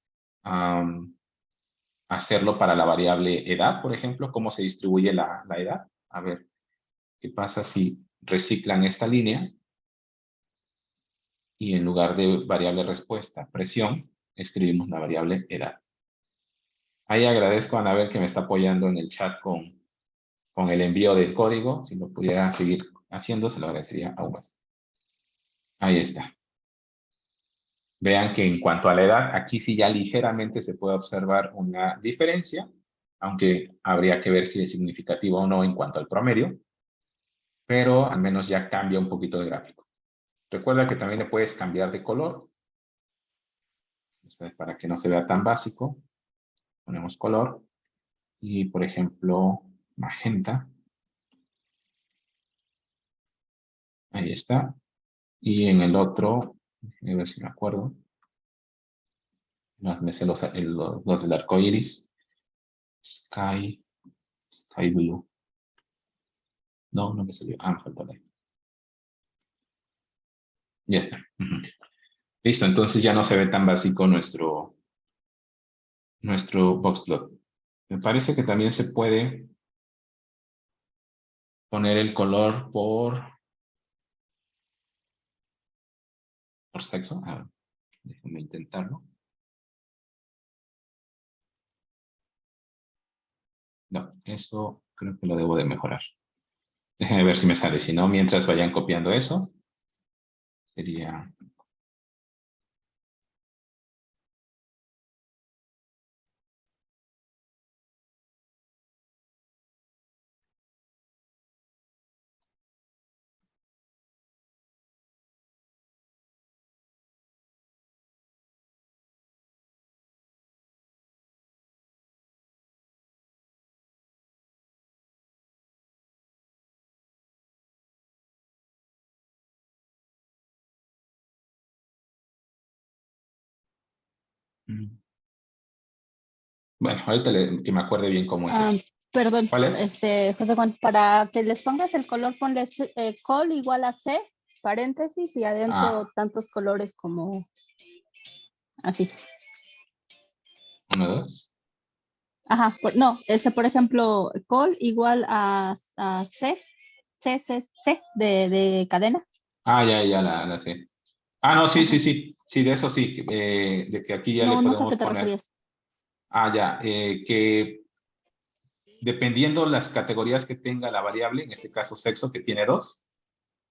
A: hacerlo para la variable edad, por ejemplo, cómo se distribuye la edad. A ver, ¿qué pasa si reciclan esta línea? Y en lugar de variable respuesta, presión, escribimos la variable edad. Ahí agradezco a Anabel que me está apoyando en el chat con el envío del código. Si lo pudiera seguir haciendo, se lo agradecería aún más. Ahí está. Vean que en cuanto a la edad, aquí sí ya ligeramente se puede observar una diferencia, aunque habría que ver si es significativo o no en cuanto al promedio, pero al menos ya cambia un poquito el gráfico. Recuerda que también le puedes cambiar de color, o sea, para que no se vea tan básico. Ponemos color y, por ejemplo, magenta. Ahí está. Y en el otro, a ver si me acuerdo. Me sé los del arco iris. Sky blue. No, no me salió. Ah, me faltó la. Ya está. Ujú. Listo, entonces ya no se ve tan básico nuestro boxplot. Me parece que también se puede poner el color por sexo. A ver, déjenme intentarlo. No, eso creo que lo debo de mejorar. Déjenme ver si me sale. Si no, mientras vayan copiando eso, sería... Bueno, ahorita que me acuerde bien cómo es eso.
C: Perdón,
A: ¿Cuál es?
C: José Juan, para que les pongas el color, ponles col igual a C, paréntesis, y adentro tantos colores como así.
A: 1, 2.
C: Ajá, no, por ejemplo, col igual a C, de cadena.
A: Ya la sé. Ah, no, sí,
C: Ajá.
A: sí, sí. Sí, de eso sí. De que aquí ya le
C: No sé a
A: podemos
C: qué te
A: poner.
C: referías.
A: Ya. Que dependiendo las categorías que tenga la variable, en este caso sexo, que tiene 2,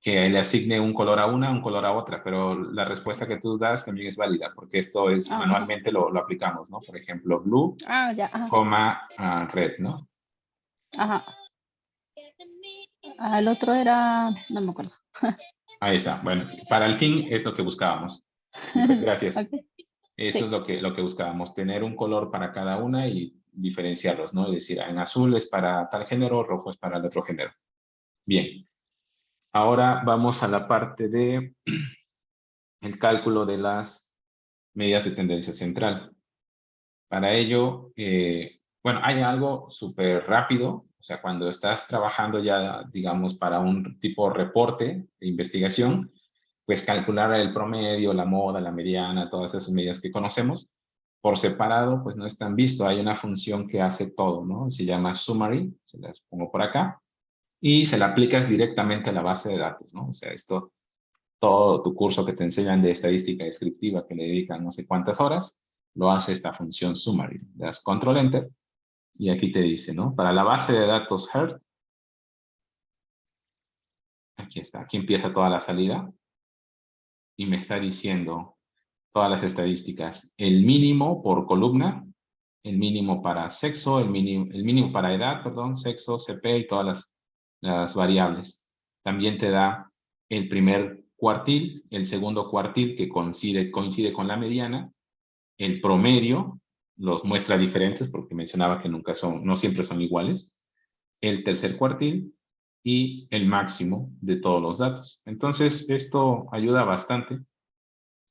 A: que le asigne un color a una, un color a otra, pero la respuesta que tú das también es válida, porque esto es
C: Ajá.
A: manualmente lo aplicamos, ¿no? Por ejemplo, blue,
C: Ya, ajá.
A: red, ¿no?
C: Ajá. El otro era, no me acuerdo.
A: Ahí está. Bueno, para el fin es lo que buscábamos. Gracias.
C: Okay.
A: Eso
C: Sí.
A: es lo que buscábamos, tener un color para cada una y diferenciarlos, ¿no? Es decir, en azul es para tal género, rojo es para el otro género. Bien. Ahora vamos a la parte de el cálculo de las medidas de tendencia central. Para ello, bueno, hay algo súper rápido, o sea, cuando estás trabajando ya, digamos, para un tipo de reporte de investigación, pues calcular el promedio, la moda, la mediana, todas esas medidas que conocemos, por separado, pues no es tan visto. Hay una función que hace todo, ¿no? Se llama summary, se las pongo por acá, y se la aplicas directamente a la base de datos, ¿no? O sea, esto, todo tu curso que te enseñan de estadística descriptiva, que le dedican no sé cuántas horas, lo hace esta función summary. Le das control enter, y aquí te dice, ¿no? Para la base de datos HERT, aquí está, aquí empieza toda la salida, y me está diciendo todas las estadísticas. El mínimo por columna, el mínimo para sexo, el mínimo para edad, perdón, sexo, CP y todas las variables. También te da el primer cuartil, el segundo cuartil que coincide con la mediana, el promedio, los muestra diferentes porque mencionaba que no siempre son iguales, el tercer cuartil y el máximo de todos los datos. Entonces, esto ayuda bastante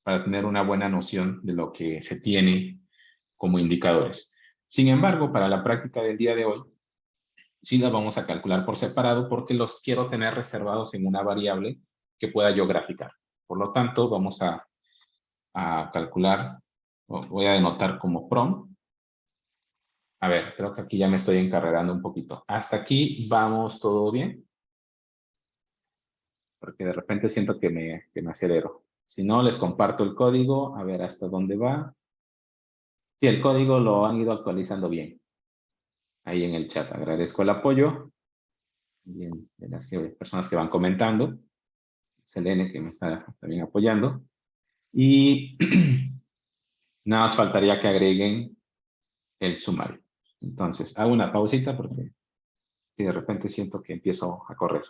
A: para tener una buena noción de lo que se tiene como indicadores. Sin embargo, para la práctica del día de hoy, sí las vamos a calcular por separado porque los quiero tener reservados en una variable que pueda yo graficar. Por lo tanto, vamos a calcular, voy a denotar como prom. A ver, creo que aquí ya me estoy encarrerando un poquito. Hasta aquí vamos todo bien. Porque de repente siento que me acelero. Si no, les comparto el código, a ver hasta dónde va. Sí, el código lo han ido actualizando bien. Ahí en el chat. Agradezco el apoyo. Bien, de las personas que van comentando. Selene, que me está también apoyando. Y nada más faltaría que agreguen el sumario. Entonces, hago una pausita porque de repente siento que empiezo a correr.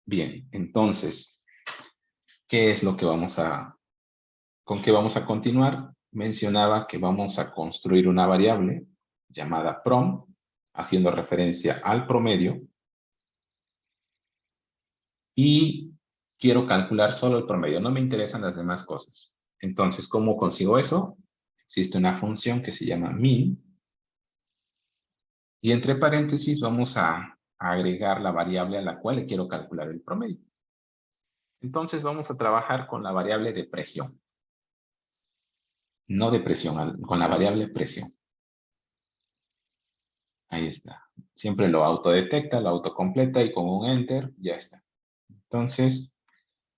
A: Bien, entonces, ¿qué es lo que con qué vamos a continuar? Mencionaba que vamos a construir una variable llamada prom, haciendo referencia al promedio. Y quiero calcular solo el promedio, no me interesan las demás cosas. Entonces, ¿cómo consigo eso? Existe una función que se llama min. Y entre paréntesis vamos a agregar la variable a la cual le quiero calcular el promedio. Entonces vamos a trabajar con la variable de presión. No de presión, con la variable presión. Ahí está. Siempre lo autodetecta, lo autocompleta y con un enter ya está. Entonces,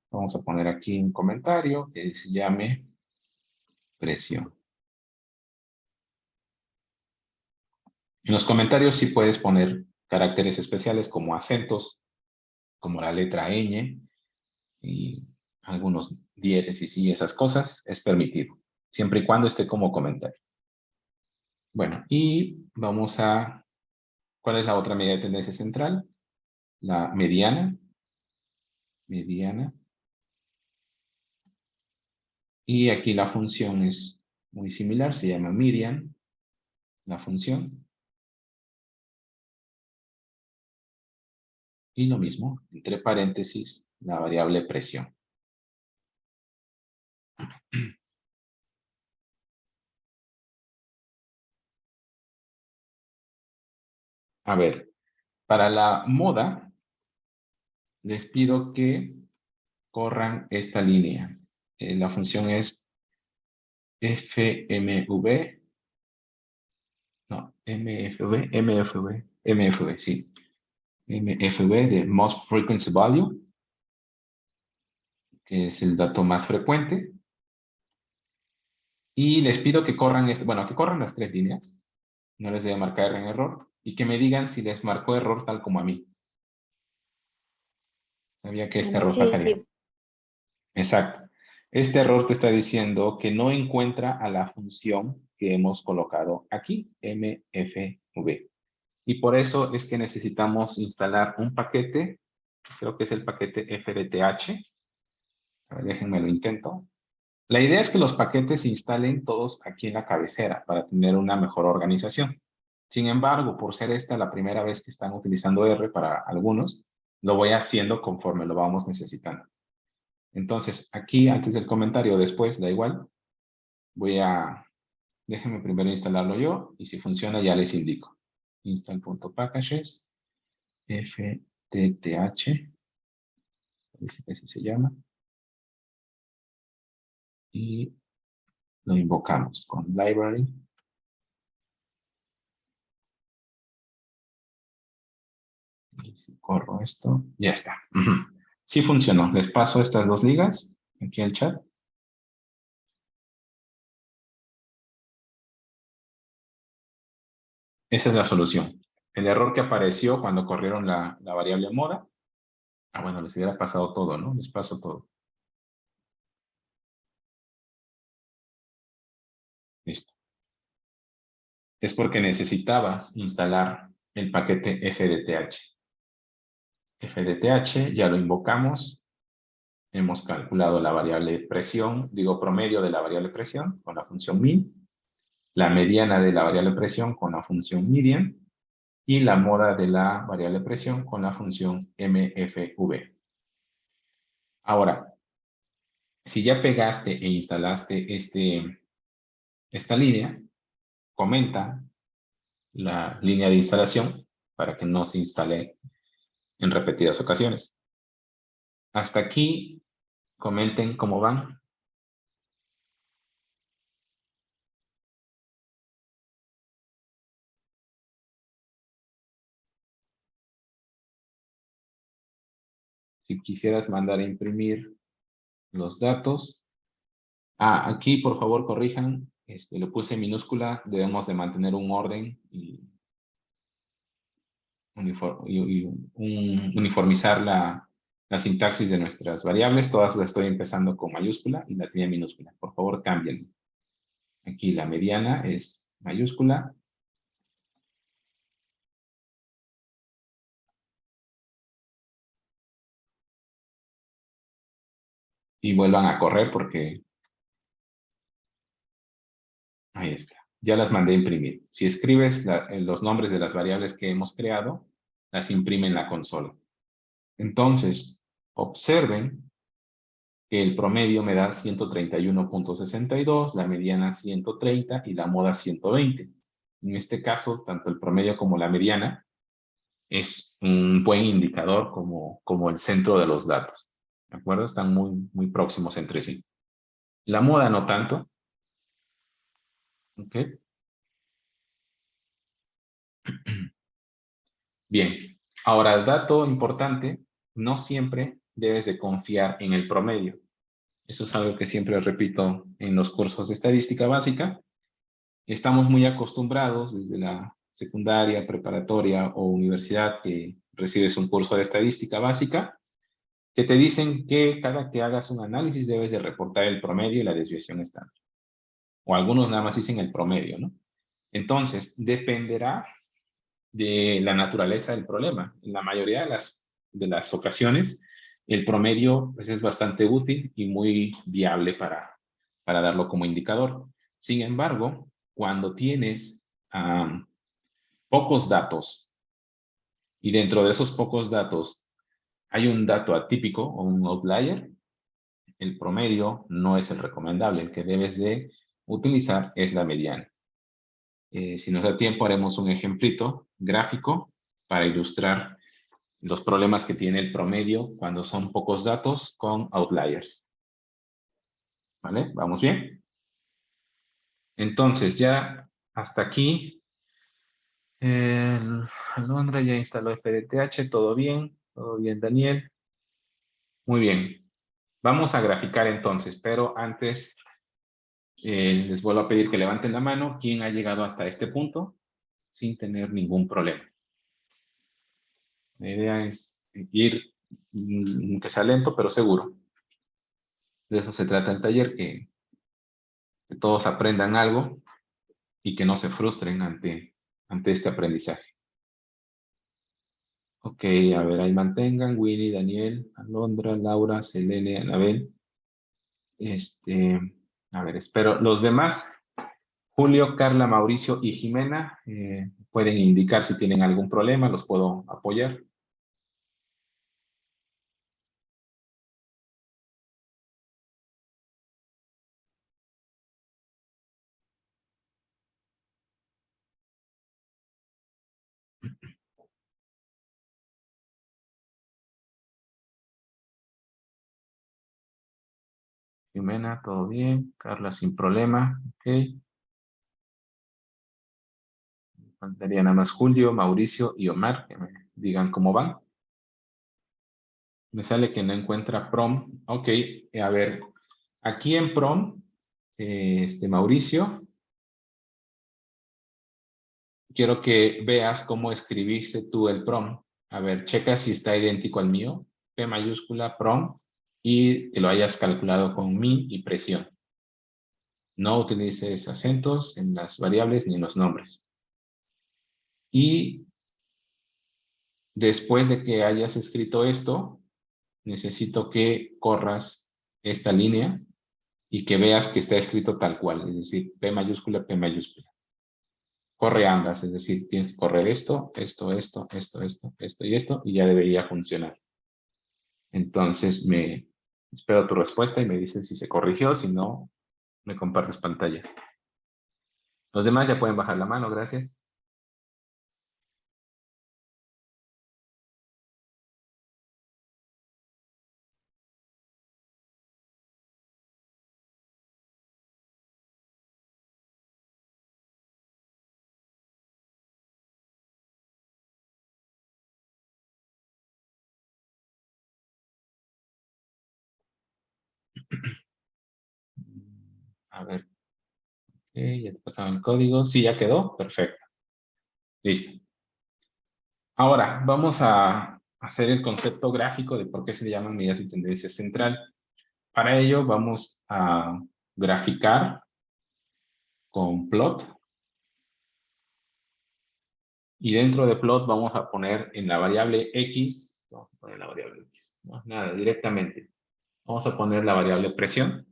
A: vamos a poner aquí un comentario que se llame presión. En los comentarios sí puedes poner caracteres especiales como acentos, como la letra ñ y algunos diéresis y esas cosas, es permitido, siempre y cuando esté como comentario. Bueno, y vamos a... ¿Cuál es la otra medida de tendencia central? La mediana. Mediana. Y aquí la función es muy similar, se llama median, la función. Y lo mismo, entre paréntesis, la variable presión. A ver, para la moda, les pido que corran esta línea. La función es FMV, no, MFV, sí. MFV de Most Frequency Value, que es el dato más frecuente. Y les pido que corran, que corran las tres líneas. No les debe marcar en error. Y que me digan si les marcó error tal como a mí. Sabía que este error
B: Sí,
A: pasaría.
B: sí.
A: Exacto. Este error te está diciendo que no encuentra a la función que hemos colocado aquí, MFV. Y por eso es que necesitamos instalar un paquete, creo que es el paquete FDTH. A ver, déjenme lo intento. La idea es que los paquetes se instalen todos aquí en la cabecera para tener una mejor organización. Sin embargo, por ser esta la primera vez que están utilizando R para algunos, lo voy haciendo conforme lo vamos necesitando. Entonces, aquí antes del comentario, después, da igual, déjenme primero instalarlo yo y si funciona ya les indico. Install.packages, FTTH, así se llama, y lo invocamos con library. Y si corro esto, ya está. Sí funcionó. Les paso estas dos ligas aquí al chat. Esa es la solución. El error que apareció cuando corrieron la variable moda. Bueno, les hubiera pasado todo, ¿no? Les paso todo. Listo. Es porque necesitabas instalar el paquete FDTH. FDTH, ya lo invocamos. Hemos calculado la variable presión, promedio de la variable presión con la función min, la mediana de la variable presión con la función median y la moda de la variable presión con la función MFV. Ahora, si ya pegaste e instalaste esta línea, comenta la línea de instalación para que no se instale en repetidas ocasiones. Hasta aquí Comenten cómo van. Si quisieras mandar a imprimir los datos. Aquí por favor corrijan. Lo puse en minúscula. Debemos de mantener un orden y uniformizar la sintaxis de nuestras variables. Todas las estoy empezando con mayúscula y la tiene minúscula. Por favor, cambien. Aquí la mediana es mayúscula. Y vuelvan a correr porque... Ahí está. Ya las mandé a imprimir. Si escribes los nombres de las variables que hemos creado, las imprime en la consola. Entonces, observen que el promedio me da 131.62, la mediana 130 y la moda 120. En este caso, tanto el promedio como la mediana es un buen indicador como el centro de los datos. ¿De acuerdo? Están muy próximos entre sí. La moda no tanto. ¿Ok? Bien. Ahora, el dato importante, no siempre debes de confiar en el promedio. Eso es algo que siempre repito en los cursos de estadística básica. Estamos muy acostumbrados desde la secundaria, preparatoria o universidad que recibes un curso de estadística básica, que te dicen que cada que hagas un análisis debes de reportar el promedio y la desviación estándar. O algunos nada más dicen el promedio, ¿no? Entonces, dependerá de la naturaleza del problema. En la mayoría de las ocasiones, el promedio pues, es bastante útil y muy viable para darlo como indicador. Sin embargo, cuando tienes pocos datos y dentro de esos pocos datos hay un dato atípico o un outlier, el promedio no es el recomendable. El que debes de utilizar es la mediana. Si nos da tiempo, haremos un ejemplito gráfico para ilustrar los problemas que tiene el promedio cuando son pocos datos con outliers. ¿Vale? ¿Vamos bien? Entonces, ya hasta aquí, Alondra ya instaló FDTH, todo bien, Daniel. Muy bien. Vamos a graficar entonces, pero antes les vuelvo a pedir que levanten la mano. ¿Quién ha llegado hasta este punto sin tener ningún problema? La idea es ir, que sea lento, pero seguro. De eso se trata el taller, que todos aprendan algo y que no se frustren ante este aprendizaje. Ok, a ver, ahí mantengan. Winnie, Daniel, Alondra, Laura, Selene, Anabel. A ver, espero. Los demás, Julio, Carla, Mauricio y Jimena, pueden indicar si tienen algún problema, los puedo apoyar. Jimena, todo bien. Carla, sin problema. Ok. Faltaría nada más Julio, Mauricio y Omar, que me digan cómo van. Me sale que no encuentra prom. Ok, a ver, aquí en prom, Mauricio, quiero que veas cómo escribiste tú el prom. A ver, checa si está idéntico al mío. P mayúscula, prom, y que lo hayas calculado con min y presión. No utilices acentos en las variables ni en los nombres. Y después de que hayas escrito esto, necesito que corras esta línea y que veas que está escrito tal cual, es decir, P mayúscula, P mayúscula. Corre ambas, es decir, tienes que correr esto y esto, y ya debería funcionar. Entonces, espero tu respuesta y me dices si se corrigió, si no, me compartes pantalla. Los demás ya pueden bajar la mano, gracias. A ver. Ok, ya te pasaron el código. Sí, ya quedó. Perfecto. Listo. Ahora, vamos a hacer el concepto gráfico de por qué se le llaman medidas de tendencia central. Para ello, vamos a graficar con plot. Y dentro de plot vamos a poner en la variable X, vamos a poner la variable X, no, nada, directamente. Vamos a poner la variable presión.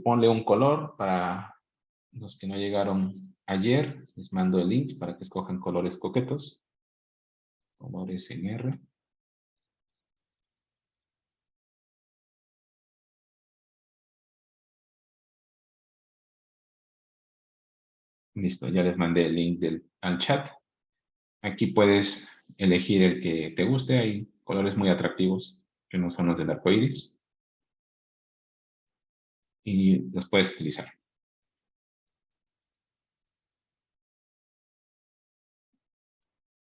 A: Ponle un color para los que no llegaron ayer. Les mando el link para que escojan colores coquetos. Colores en R. Listo, ya les mandé el link al chat. Aquí puedes elegir el que te guste. Hay colores muy atractivos que no son los del arco iris. Y los puedes utilizar.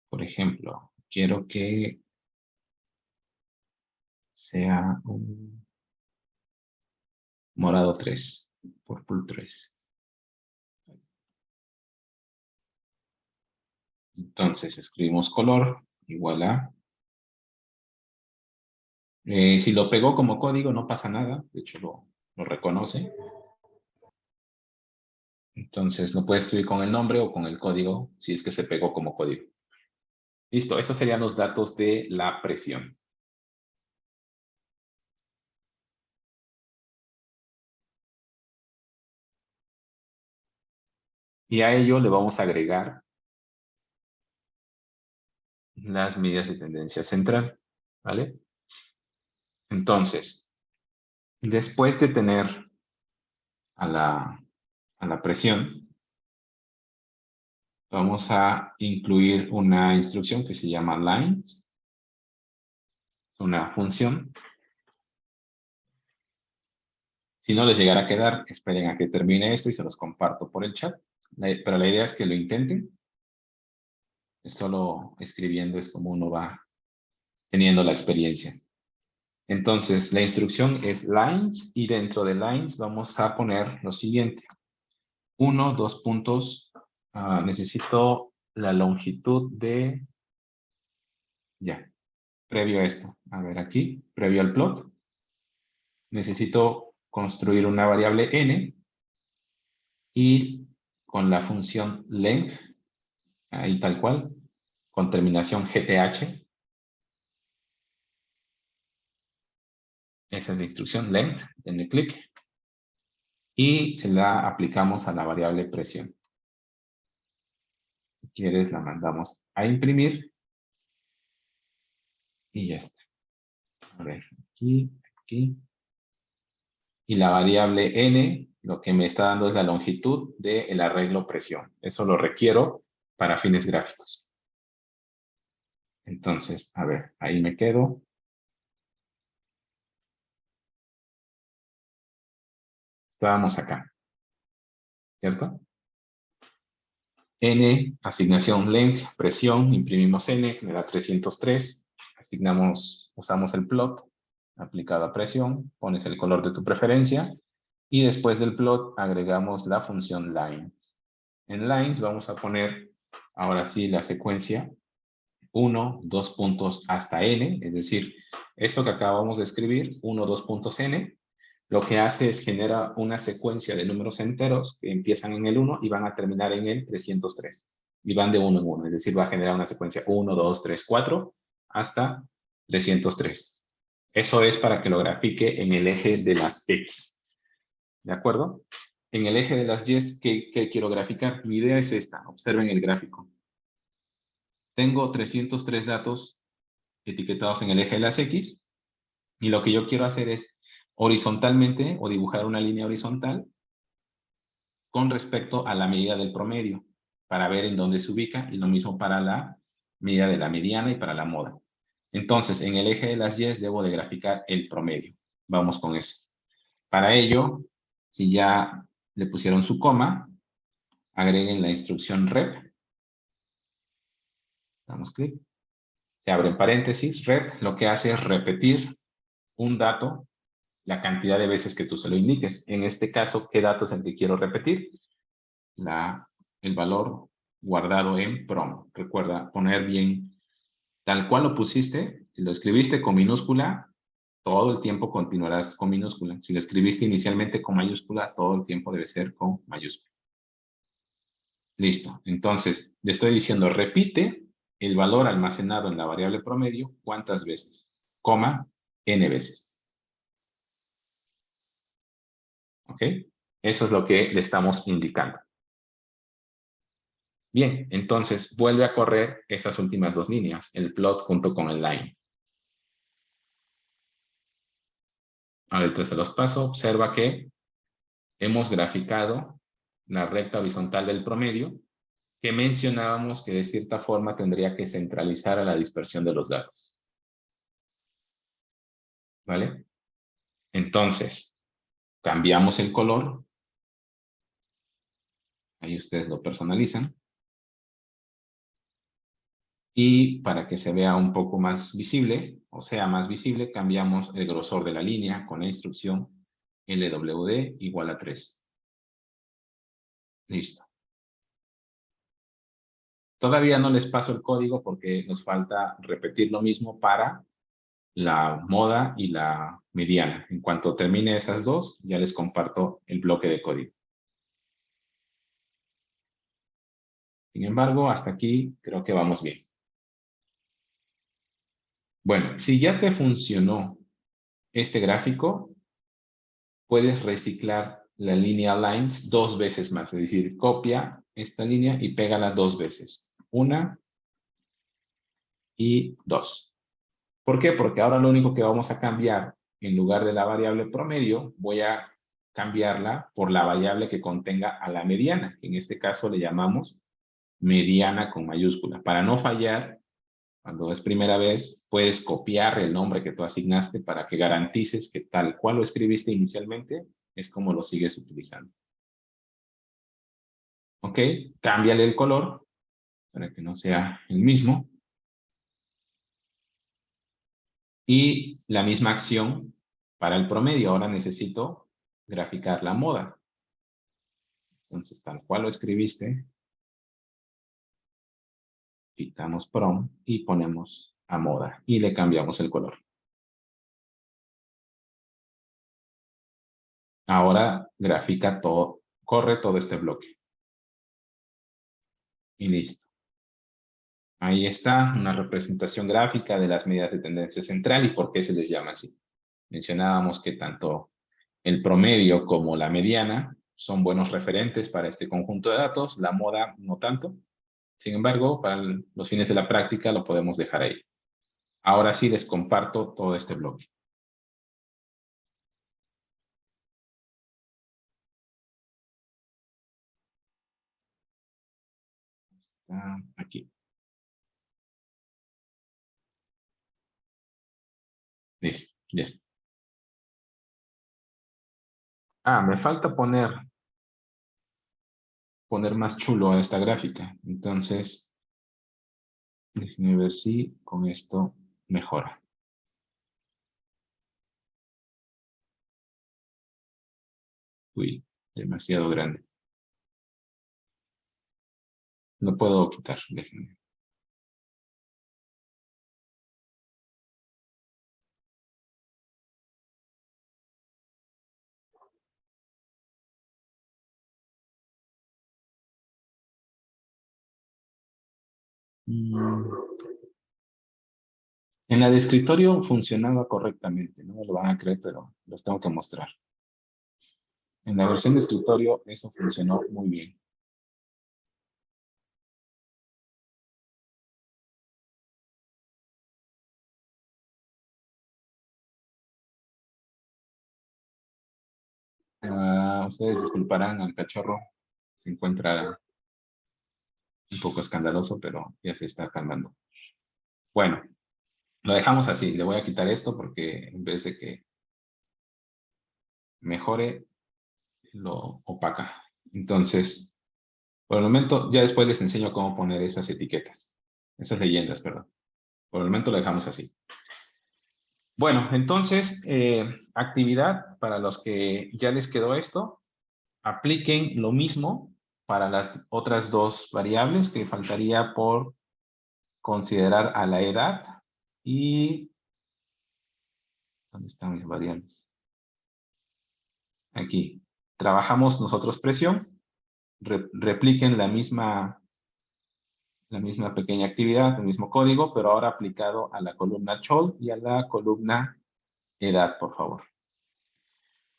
A: Por ejemplo, quiero que sea un morado 3, purple 3. Entonces escribimos color igual a. Si lo pegó como código no pasa nada, de hecho lo reconoce. Entonces lo puede escribir con el nombre o con el código si es que se pegó como código. Listo, esos serían los datos de la presión. Y a ello le vamos a agregar las medidas de tendencia central, ¿vale? Entonces, después de tener a la presión, vamos a incluir una instrucción que se llama lines, una función. Si no les llegara a quedar, esperen a que termine esto y se los comparto por el chat. Pero la idea es que lo intenten. Solo escribiendo es como uno va teniendo la experiencia. Entonces, la instrucción es lines y dentro de lines vamos a poner lo siguiente. 1, 2 puntos. Necesito la longitud de... Ya, previo a esto. A ver aquí, previo al plot. Necesito construir una variable n y con la función length, ahí tal cual, con terminación gth. Esa es la instrucción length, denle clic. Y se la aplicamos a la variable presión. Si quieres, la mandamos a imprimir. Y ya está. A ver, aquí, aquí. Y la variable n, lo que me está dando es la longitud del arreglo presión. Eso lo requiero para fines gráficos. Entonces, a ver, ahí me quedo. Estábamos acá, ¿cierto? N, asignación length, presión, imprimimos N, me da 303. Usamos el plot aplicado a presión, pones el color de tu preferencia y después del plot agregamos la función lines. En lines vamos a poner ahora sí la secuencia 1, 2 puntos hasta N, es decir, esto que acabamos de escribir, 1, 2 puntos N, lo que hace es genera una secuencia de números enteros que empiezan en el 1 y van a terminar en el 303. Y van de 1 en 1, es decir, va a generar una secuencia 1, 2, 3, 4 hasta 303. Eso es para que lo grafique en el eje de las X. ¿De acuerdo? En el eje de las Y, ¿qué quiero graficar? Mi idea es esta. Observen el gráfico. Tengo 303 datos etiquetados en el eje de las X. Y lo que yo quiero hacer es horizontalmente o dibujar una línea horizontal con respecto a la medida del promedio para ver en dónde se ubica y lo mismo para la medida de la mediana y para la moda. Entonces, en el eje de las Y debo de graficar el promedio. Vamos con eso. Para ello, si ya le pusieron su coma, agreguen la instrucción rep. Damos clic. Se abren paréntesis. Rep lo que hace es repetir un dato la cantidad de veces que tú se lo indiques. En este caso, ¿qué dato es el que quiero repetir? El valor guardado en prom. Recuerda poner bien tal cual lo pusiste. Si lo escribiste con minúscula, todo el tiempo continuarás con minúscula. Si lo escribiste inicialmente con mayúscula, todo el tiempo debe ser con mayúscula. Listo. Entonces, le estoy diciendo, repite el valor almacenado en la variable promedio, ¿cuántas veces? Coma, n veces. ¿Ok? Eso es lo que le estamos indicando. Bien, entonces vuelve a correr esas últimas dos líneas, el plot junto con el line. Ahora detrás se los paso, observa que hemos graficado la recta horizontal del promedio, que mencionábamos que de cierta forma tendría que centralizar a la dispersión de los datos. ¿Vale? Entonces, cambiamos el color. Ahí ustedes lo personalizan. Y para que se vea un poco más visible, o sea más visible, cambiamos el grosor de la línea con la instrucción LWD igual a 3. Listo. Todavía no les paso el código porque nos falta repetir lo mismo para la moda y la mediana. En cuanto termine esas dos, ya les comparto el bloque de código. Sin embargo, hasta aquí creo que vamos bien. Bueno, si ya te funcionó este gráfico, puedes reciclar la línea lines dos veces más. Es decir, copia esta línea y pégala dos veces. Una y dos. ¿Por qué? Porque ahora lo único que vamos a cambiar, en lugar de la variable promedio, voy a cambiarla por la variable que contenga a la mediana. En este caso le llamamos mediana con mayúscula. Para no fallar, cuando es primera vez, puedes copiar el nombre que tú asignaste para que garantices que tal cual lo escribiste inicialmente, es como lo sigues utilizando. ¿Ok? Cámbiale el color para que no sea el mismo. Y la misma acción para el promedio. Ahora necesito graficar la moda. Entonces, tal cual lo escribiste, quitamos prom y ponemos a moda. Y le cambiamos el color. Ahora grafica todo, corre todo este bloque. Y listo. Ahí está una representación gráfica de las medidas de tendencia central y por qué se les llama así. Mencionábamos que tanto el promedio como la mediana son buenos referentes para este conjunto de datos, la moda no tanto. Sin embargo, para los fines de la práctica lo podemos dejar ahí. Ahora sí les comparto todo este bloque. Está aquí. Listo, ya está. Ah, me falta poner más chulo a esta gráfica. Entonces, déjenme ver si con esto mejora. Uy, demasiado grande. Lo puedo quitar, déjenme. En la de escritorio funcionaba correctamente, no me lo van a creer, pero los tengo que mostrar. En la versión de escritorio eso funcionó muy bien. Ustedes disculparán, al cachorro se encuentra un poco escandaloso, pero ya se está calmando. Bueno, lo dejamos así. Le voy a quitar esto porque en vez de que mejore, lo opaca. Entonces, por el momento, ya después les enseño cómo poner esas etiquetas. Esas leyendas, perdón. Por el momento lo dejamos así. Bueno, entonces, actividad para los que ya les quedó esto. Apliquen lo mismo para las otras dos variables que faltaría por considerar a la edad y... ¿Dónde están mis variables? Aquí. Trabajamos nosotros presión. Repliquen la misma pequeña actividad, el mismo código, pero ahora aplicado a la columna CHOL y a la columna edad, por favor.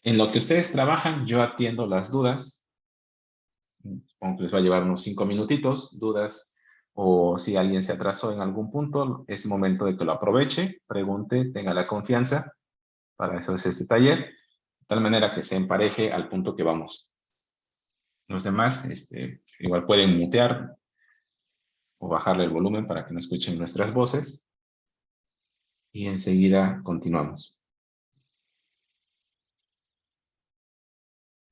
A: En lo que ustedes trabajan, yo atiendo las dudas. Supongo que les va a llevar unos 5 minutitos, dudas, o si alguien se atrasó en algún punto, es momento de que lo aproveche, pregunte, tenga la confianza. Para eso es este taller, de tal manera que se empareje al punto que vamos. Los demás, igual pueden mutear o bajarle el volumen para que no escuchen nuestras voces. Y enseguida continuamos.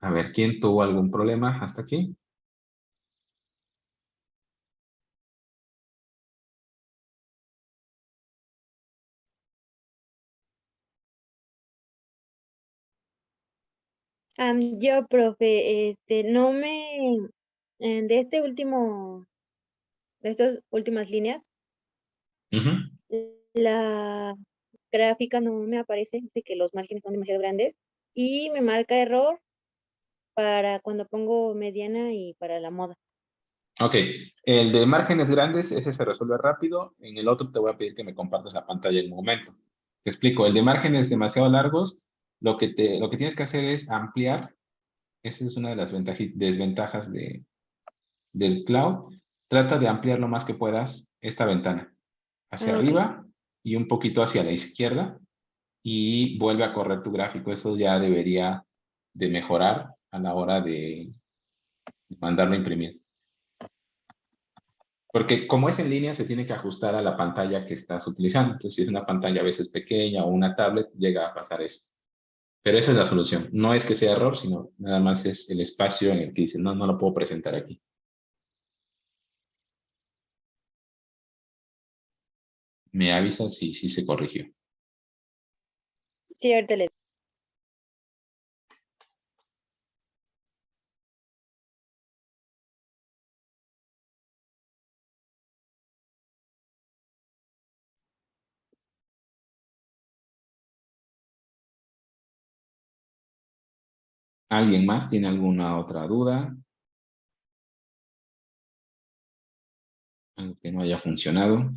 A: A ver, ¿quién tuvo algún problema hasta aquí?
B: Yo, profe, no me, de de estas últimas líneas,
A: Ujú.
B: la gráfica no me aparece, dice que los márgenes son demasiado grandes y me marca error para cuando pongo mediana y para la moda.
A: Ok, el de márgenes grandes, ese se resuelve rápido. En el otro te voy a pedir que me compartas la pantalla en un momento. Te explico, el de márgenes demasiado largos, lo que tienes que hacer es ampliar. Esa es una de las desventajas del cloud. Trata de ampliar lo más que puedas esta ventana. Hacia
B: Ok.
A: arriba y un poquito hacia la izquierda. Y vuelve a correr tu gráfico. Eso ya debería de mejorar a la hora de mandarlo a imprimir. Porque como es en línea, se tiene que ajustar a la pantalla que estás utilizando. Entonces, si es una pantalla a veces pequeña o una tablet, llega a pasar eso. Pero esa es la solución. No es que sea error, sino nada más es el espacio en el que dice, no, no lo puedo presentar aquí. Me avisa si se corrigió.
B: Sí, ahorita le...
A: ¿Alguien más tiene alguna otra duda? Algo que no haya funcionado.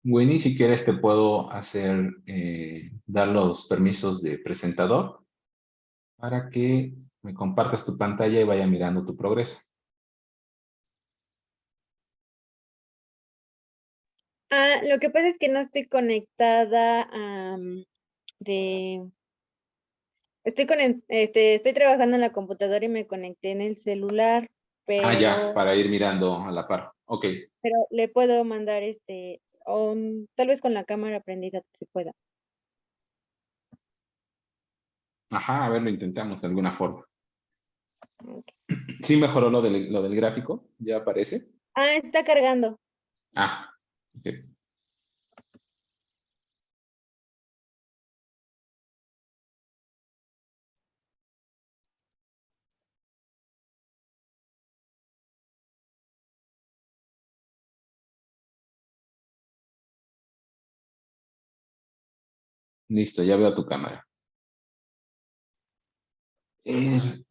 A: Winnie, si quieres te puedo dar los permisos de presentador para que me compartas tu pantalla y vaya mirando tu progreso.
B: Lo que pasa es que no estoy conectada de... Estoy trabajando en la computadora y me conecté en el celular,
A: Ah, ya,
B: pero
A: para ir mirando a la par. Ok.
B: le puedo mandar tal vez con la cámara prendida si pueda.
A: Ajá, a ver, lo intentamos de alguna forma.
B: Ok.
A: ¿Sí mejoró lo del gráfico? ¿Ya aparece?
B: Está cargando.
A: Ah, ok. Listo, ya veo tu cámara.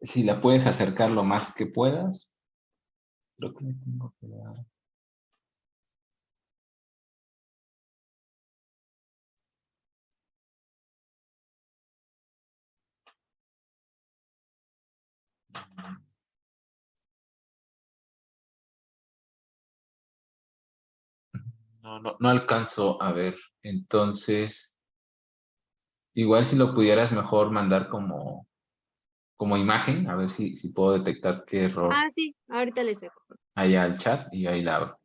A: Si la puedes acercar lo más que puedas. Creo que le tengo que dar. No alcanzo a ver. Entonces, igual si lo pudieras mejor mandar como imagen, a ver si puedo detectar qué error
B: Ah, sí, ahorita les saco.
A: hay al chat y ahí la abro.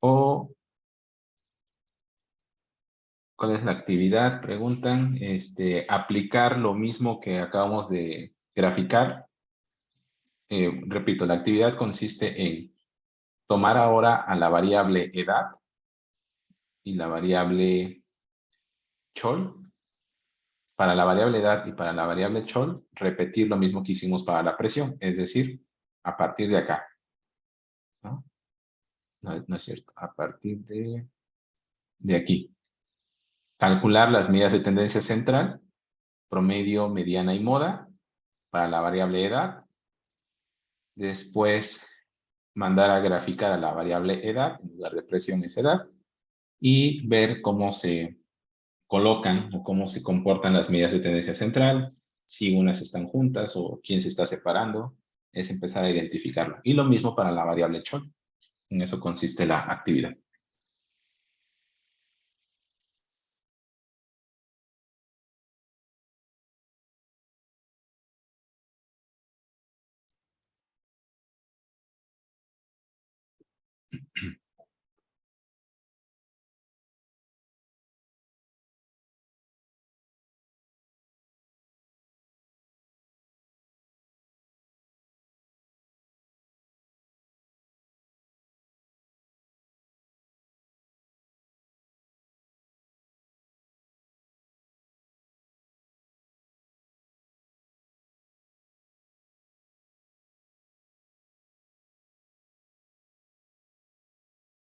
A: O, ¿cuál es la actividad? Preguntan, aplicar lo mismo que acabamos de graficar. Repito, la actividad consiste en tomar ahora a la variable edad y la variable chol. Para la variable edad y para la variable chol, repetir lo mismo que hicimos para la presión, es decir, a partir de acá. ¿No? No es cierto, a partir de aquí. Calcular las medidas de tendencia central, promedio, mediana y moda para la variable edad. Después, mandar a graficar a la variable edad, en lugar de presión es edad, y ver cómo se colocan o cómo se comportan las medidas de tendencia central, si unas están juntas o quién se está separando, es empezar a identificarlo. Y lo mismo para la variable chol. En eso consiste la actividad.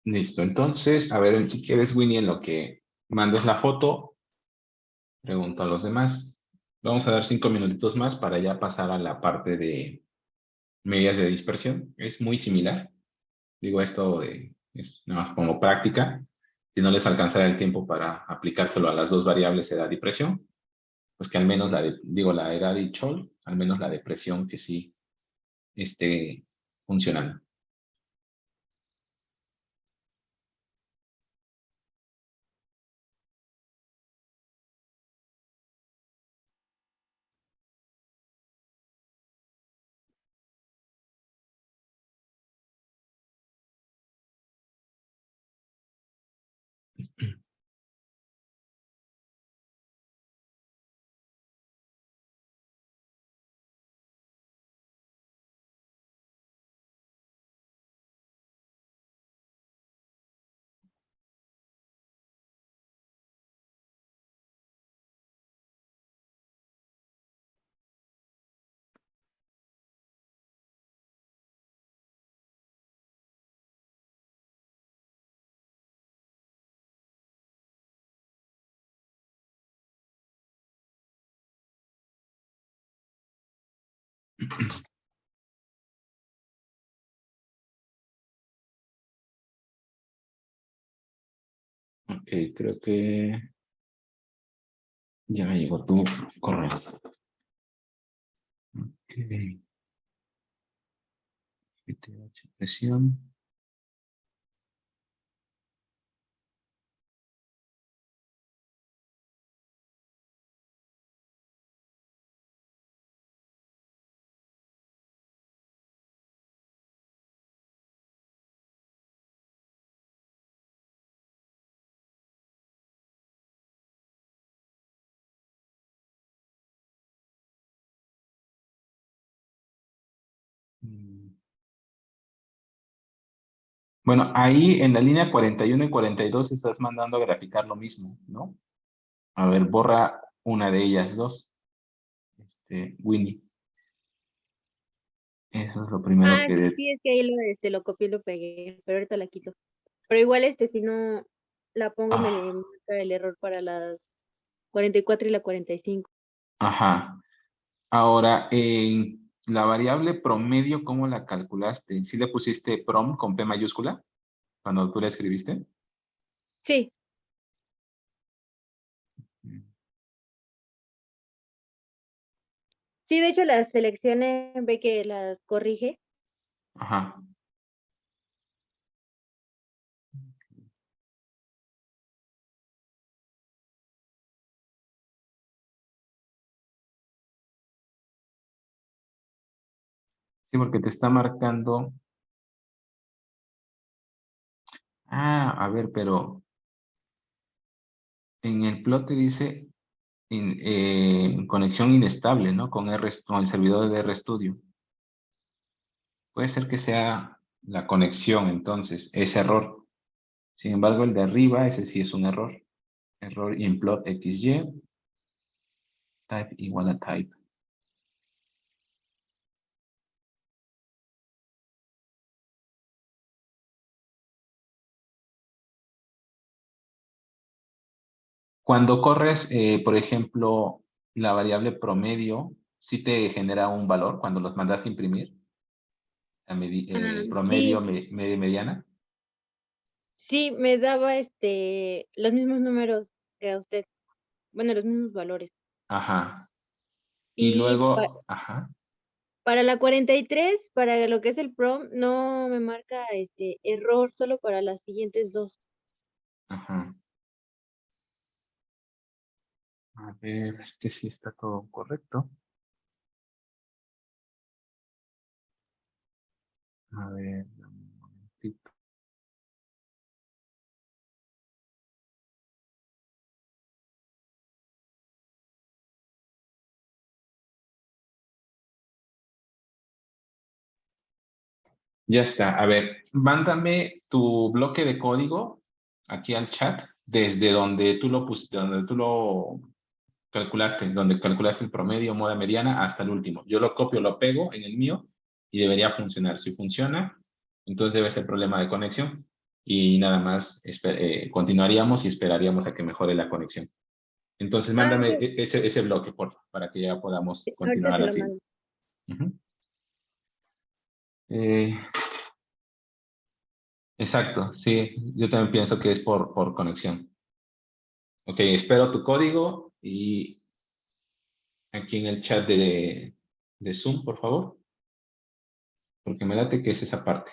A: Listo, entonces, a ver, si quieres, Winnie, en lo que mandes la foto, pregunto a los demás. Vamos a dar 5 minutitos más para ya pasar a la parte de medidas de dispersión. Es muy similar. Digo esto es nada más como práctica. Si no les alcanzará el tiempo para aplicárselo a las dos variables edad y presión, pues que al menos la edad y chol, al menos la de presión que sí esté funcionando. Ok, creo que ya me llegó tu correo. Ok. PTH presión. Mm. Bueno, ahí en la línea 41 y 42 estás mandando a graficar lo mismo, ¿no? A ver, borra una de ellas dos. Winnie. Eso es lo primero
B: Ah,
A: que...
B: sí, sí, es que ahí lo copié y lo pegué, pero ahorita la quito. Pero igual si no la pongo me
A: Ah,
B: marca el error para las 44 y la 45.
A: ajá. Ahora, en la variable promedio, ¿cómo la calculaste? ¿Sí le pusiste prom con P mayúscula cuando tú la escribiste?
B: Sí, sí, de hecho las selecciones ve que las corrige.
A: Ajá. Sí, porque te está marcando. Ah, a ver, pero en el plot te dice conexión inestable, ¿no? Con el servidor de RStudio. Puede ser que sea la conexión, entonces, ese error. Sin embargo, el de arriba, ese sí es un error. Error in plot XY. Type igual a type. Cuando corres, por ejemplo, la variable promedio, ¿sí te genera un valor cuando los mandas a imprimir? Promedio,
B: Sí,
A: media y mediana.
B: sí, me daba los mismos números que a usted, bueno, los mismos valores.
A: Ajá. Y
B: Y
A: luego, ajá,
B: para la 43, para lo que es el prom, no me marca error, solo para las siguientes dos.
A: ajá. A ver, es que sí está todo correcto. A ver, dame un momentito. Ya está. A ver, mándame tu bloque de código aquí al chat desde donde tú lo pusiste, donde tú lo calculaste, donde calculaste el promedio, moda mediana, hasta el último. Yo lo copio, lo pego en el mío y debería funcionar. Si funciona, entonces debe ser problema de conexión y nada más continuaríamos y esperaríamos a que mejore la conexión. Entonces,
B: Ah,
A: mándame
B: ok,
A: ese bloque, por favor, para que ya podamos
B: ahorita
A: continuar
B: se lo
A: así.
B: mando.
A: Ujú. Eh, exacto, sí, yo también pienso que es por conexión. Ok, espero tu código y aquí en el chat de Zoom, por favor, porque me late que es esa parte.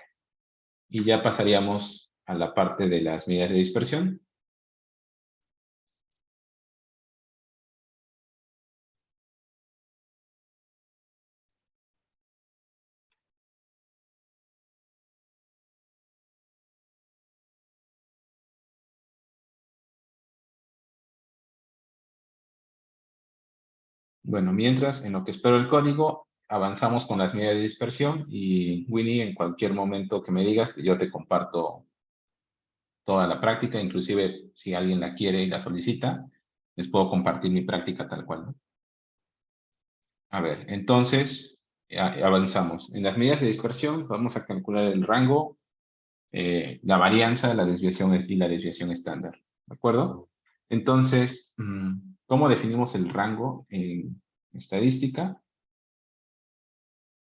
A: Y ya pasaríamos a la parte de las medidas de dispersión. Bueno, mientras, en lo que espero el código, avanzamos con las medidas de dispersión y Winnie, en cualquier momento que me digas, yo te comparto toda la práctica, inclusive si alguien la quiere y la solicita, les puedo compartir mi práctica tal cual, ¿no? A ver, entonces, avanzamos. En las medidas de dispersión vamos a calcular el rango, la varianza, la desviación y la desviación estándar, ¿de acuerdo? Entonces, ¿cómo definimos el rango en estadística?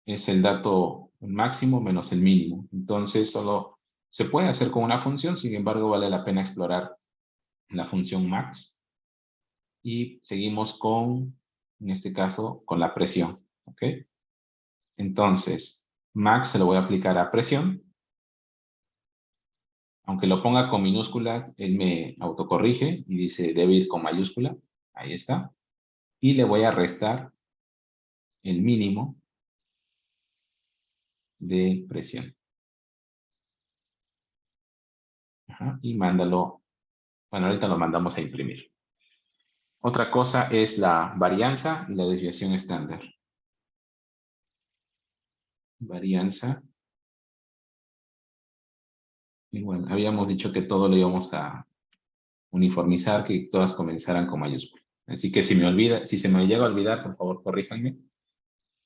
A: Es el dato máximo menos el mínimo. Entonces, solo se puede hacer con una función, sin embargo, vale la pena explorar la función max. Y seguimos con, en este caso, con la presión, ¿ok? Entonces, max se lo voy a aplicar a presión. Aunque lo ponga con minúsculas, él me autocorrige y dice debe ir con mayúscula. Ahí está. Y le voy a restar el mínimo de presión. Ajá, y mándalo. Bueno, ahorita lo mandamos a imprimir. Otra cosa es la varianza y la desviación estándar. Varianza. Igual, habíamos dicho que todo lo íbamos a uniformizar, que todas comenzaran con mayúscula. Así que si se me llega a olvidar, por favor, corríjanme.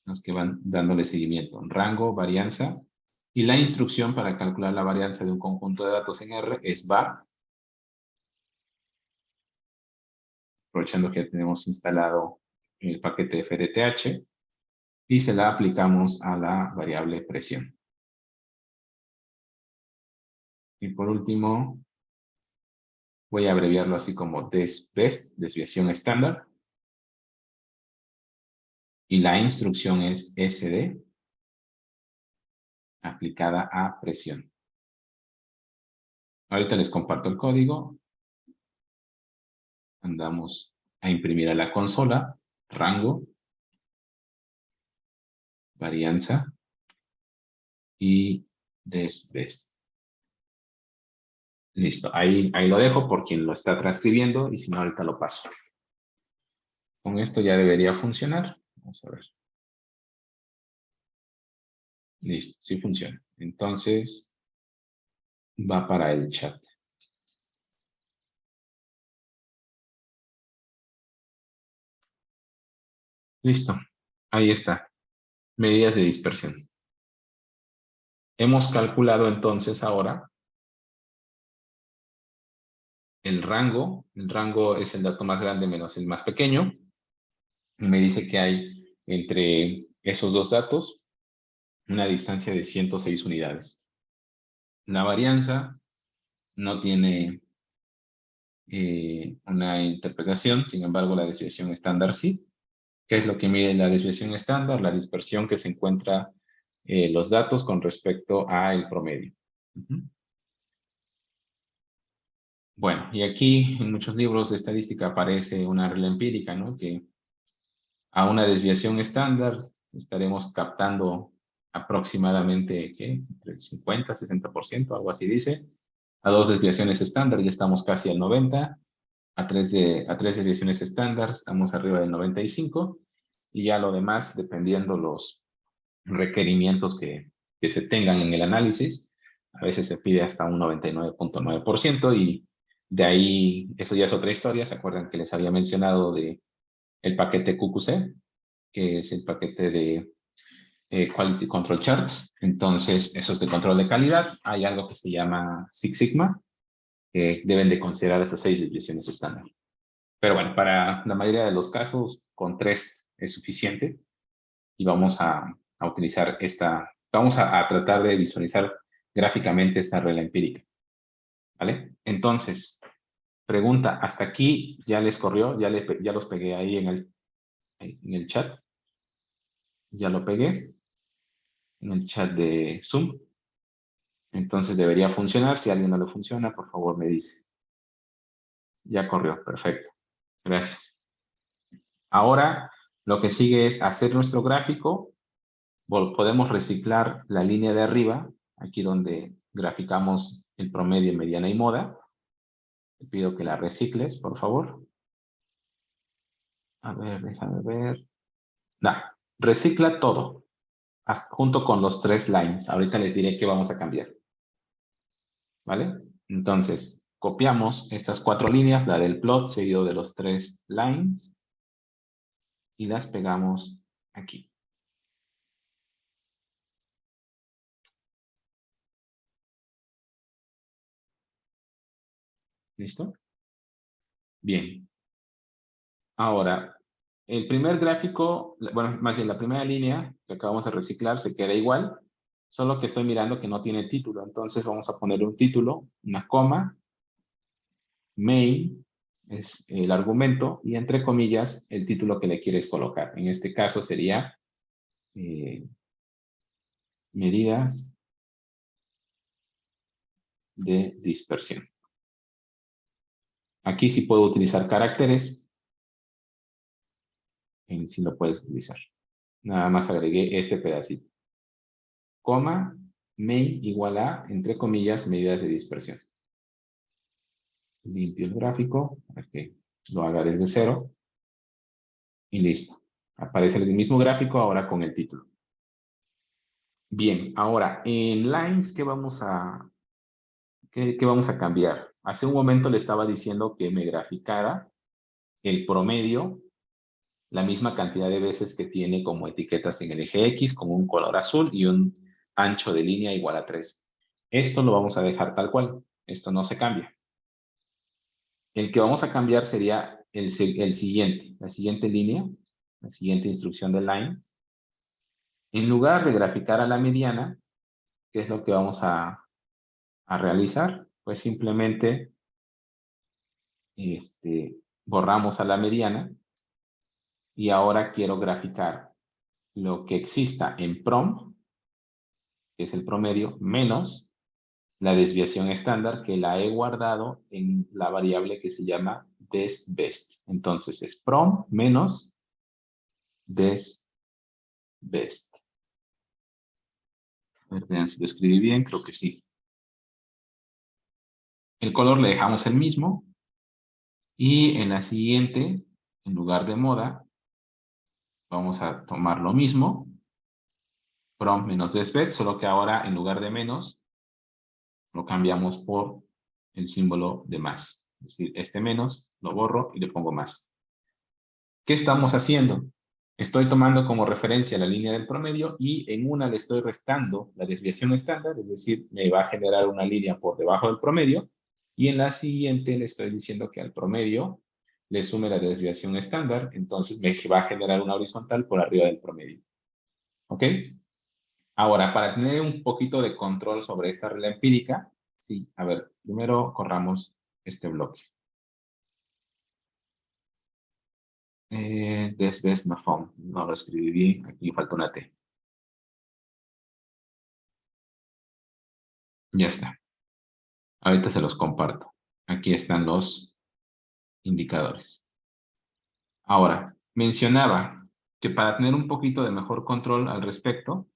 A: Los que van dándole seguimiento. Rango, varianza. Y la instrucción para calcular la varianza de un conjunto de datos en R es var. Aprovechando que ya tenemos instalado el paquete FDTH. y se la aplicamos a la variable presión. Y por último, voy a abreviarlo así como DESBEST, desviación estándar. Y la instrucción es SD, aplicada a presión. Ahorita les comparto el código. Andamos a imprimir a la consola, rango, varianza y DESBEST. Listo, ahí lo dejo por quien lo está transcribiendo y si no, ahorita lo paso. Con esto ya debería funcionar. Vamos a ver. Listo, sí funciona. Entonces, va para el chat. Listo, ahí está. Medidas de dispersión. Hemos calculado entonces ahora el rango. El rango es el dato más grande menos el más pequeño. Y me dice que hay entre esos dos datos una distancia de 106 unidades. La varianza no tiene una interpretación, sin embargo la desviación estándar sí. ¿Qué es lo que mide la desviación estándar? La dispersión que se encuentra los datos con respecto al promedio. Bueno, y aquí en muchos libros de estadística aparece una regla empírica, ¿no? Que a una desviación estándar estaremos captando aproximadamente, ¿qué? Entre el 50, 60%, algo así dice. A dos desviaciones estándar ya estamos casi al 90%. A tres desviaciones estándar estamos arriba del 95%. Y ya lo demás, dependiendo los requerimientos que se tengan en el análisis, a veces se pide hasta un 99.9% y de ahí, eso ya es otra historia. ¿Se acuerdan que les había mencionado de el paquete QQC, que es el paquete de Quality Control Charts? Entonces, eso es de control de calidad. Hay algo que se llama Six Sigma, que deben de considerar esas 6 desviaciones estándar. Pero bueno, para la mayoría de los casos, con 3 es suficiente. Y vamos a utilizar vamos a tratar de visualizar gráficamente esta regla empírica. ¿Vale? Entonces, pregunta, ¿hasta aquí ya les corrió? ¿Ya los pegué ahí en el chat? Ya lo pegué en el chat de Zoom. Entonces debería funcionar. Si a alguien no le funciona, por favor me dice. Ya corrió, perfecto. Gracias. Ahora, lo que sigue es hacer nuestro gráfico. Podemos reciclar la línea de arriba, aquí donde graficamos el promedio, mediana y moda. Te pido que la recicles, por favor. A ver, déjame ver. Recicla todo, junto con los 3 lines. Ahorita les diré qué vamos a cambiar. ¿Vale? Entonces, copiamos estas 4 líneas, la del plot seguido de los 3 lines, y las pegamos aquí. ¿Listo? Bien. Ahora, el primer gráfico, bueno, más bien la primera línea que acabamos de reciclar se queda igual, solo que estoy mirando que no tiene título. Entonces vamos a poner un título, una coma, main es el argumento y entre comillas el título que le quieres colocar. En este caso sería medidas de dispersión. Aquí sí puedo utilizar caracteres. Sí lo puedes utilizar. Nada más agregué este pedacito. Coma, main igual a, entre comillas, medidas de dispersión. Limpio el gráfico para que lo haga desde cero. Y listo. Aparece el mismo gráfico ahora con el título. Bien, ahora en lines, ¿qué vamos a cambiar? Hace un momento le estaba diciendo que me graficara el promedio, la misma cantidad de veces que tiene como etiquetas en el eje X, con un color azul y un ancho de línea igual a 3. Esto lo vamos a dejar tal cual. Esto no se cambia. El que vamos a cambiar sería el siguiente, la siguiente línea, la siguiente instrucción de lines. En lugar de graficar a la mediana, ¿qué es lo que vamos a realizar? Pues simplemente borramos a la mediana y ahora quiero graficar lo que exista en prom, que es el promedio, menos la desviación estándar que la he guardado en la variable que se llama desbest. Entonces es prom menos desbest. A ver, vean si lo escribí bien, creo que sí. El color le dejamos el mismo. Y en la siguiente, en lugar de moda, vamos a tomar lo mismo. Prom menos desbest, solo que ahora en lugar de menos, lo cambiamos por el símbolo de más. Es decir, este menos lo borro y le pongo más. ¿Qué estamos haciendo? Estoy tomando como referencia la línea del promedio y en una le estoy restando la desviación estándar, es decir, me va a generar una línea por debajo del promedio, y en la siguiente le estoy diciendo que al promedio le sume la desviación estándar, entonces me va a generar una horizontal por arriba del promedio. ¿Ok? Ahora, para tener un poquito de control sobre esta regla empírica, sí, a ver, primero corramos este bloque. Desbest no form, no lo escribí bien, aquí falta una T. Ya está. Ahorita se los comparto. Aquí están los indicadores. Ahora, mencionaba que para tener un poquito de mejor control al respecto,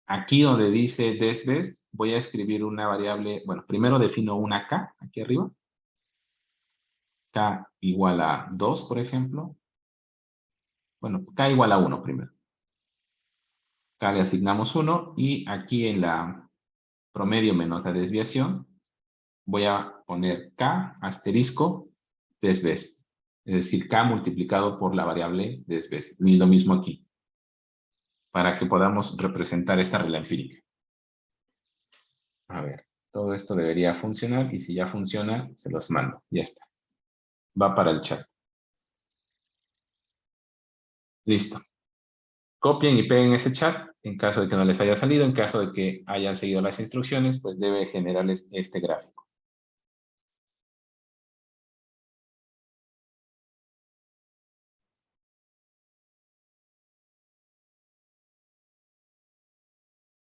A: aquí donde dice desbest, voy a escribir una variable, bueno, primero defino una K, aquí arriba. K igual a 2, por ejemplo. Bueno, K igual a 1 primero. K le asignamos 1 y aquí en la promedio menos la desviación, voy a poner K asterisco desbest. Es decir, K multiplicado por la variable desbest. Y lo mismo aquí. Para que podamos representar esta regla empírica. A ver, todo esto debería funcionar y si ya funciona, se los mando. Ya está. Va para el chat. Listo. Copien y peguen ese chat. En caso de que no les haya salido, en caso de que hayan seguido las instrucciones, pues debe generarles este gráfico.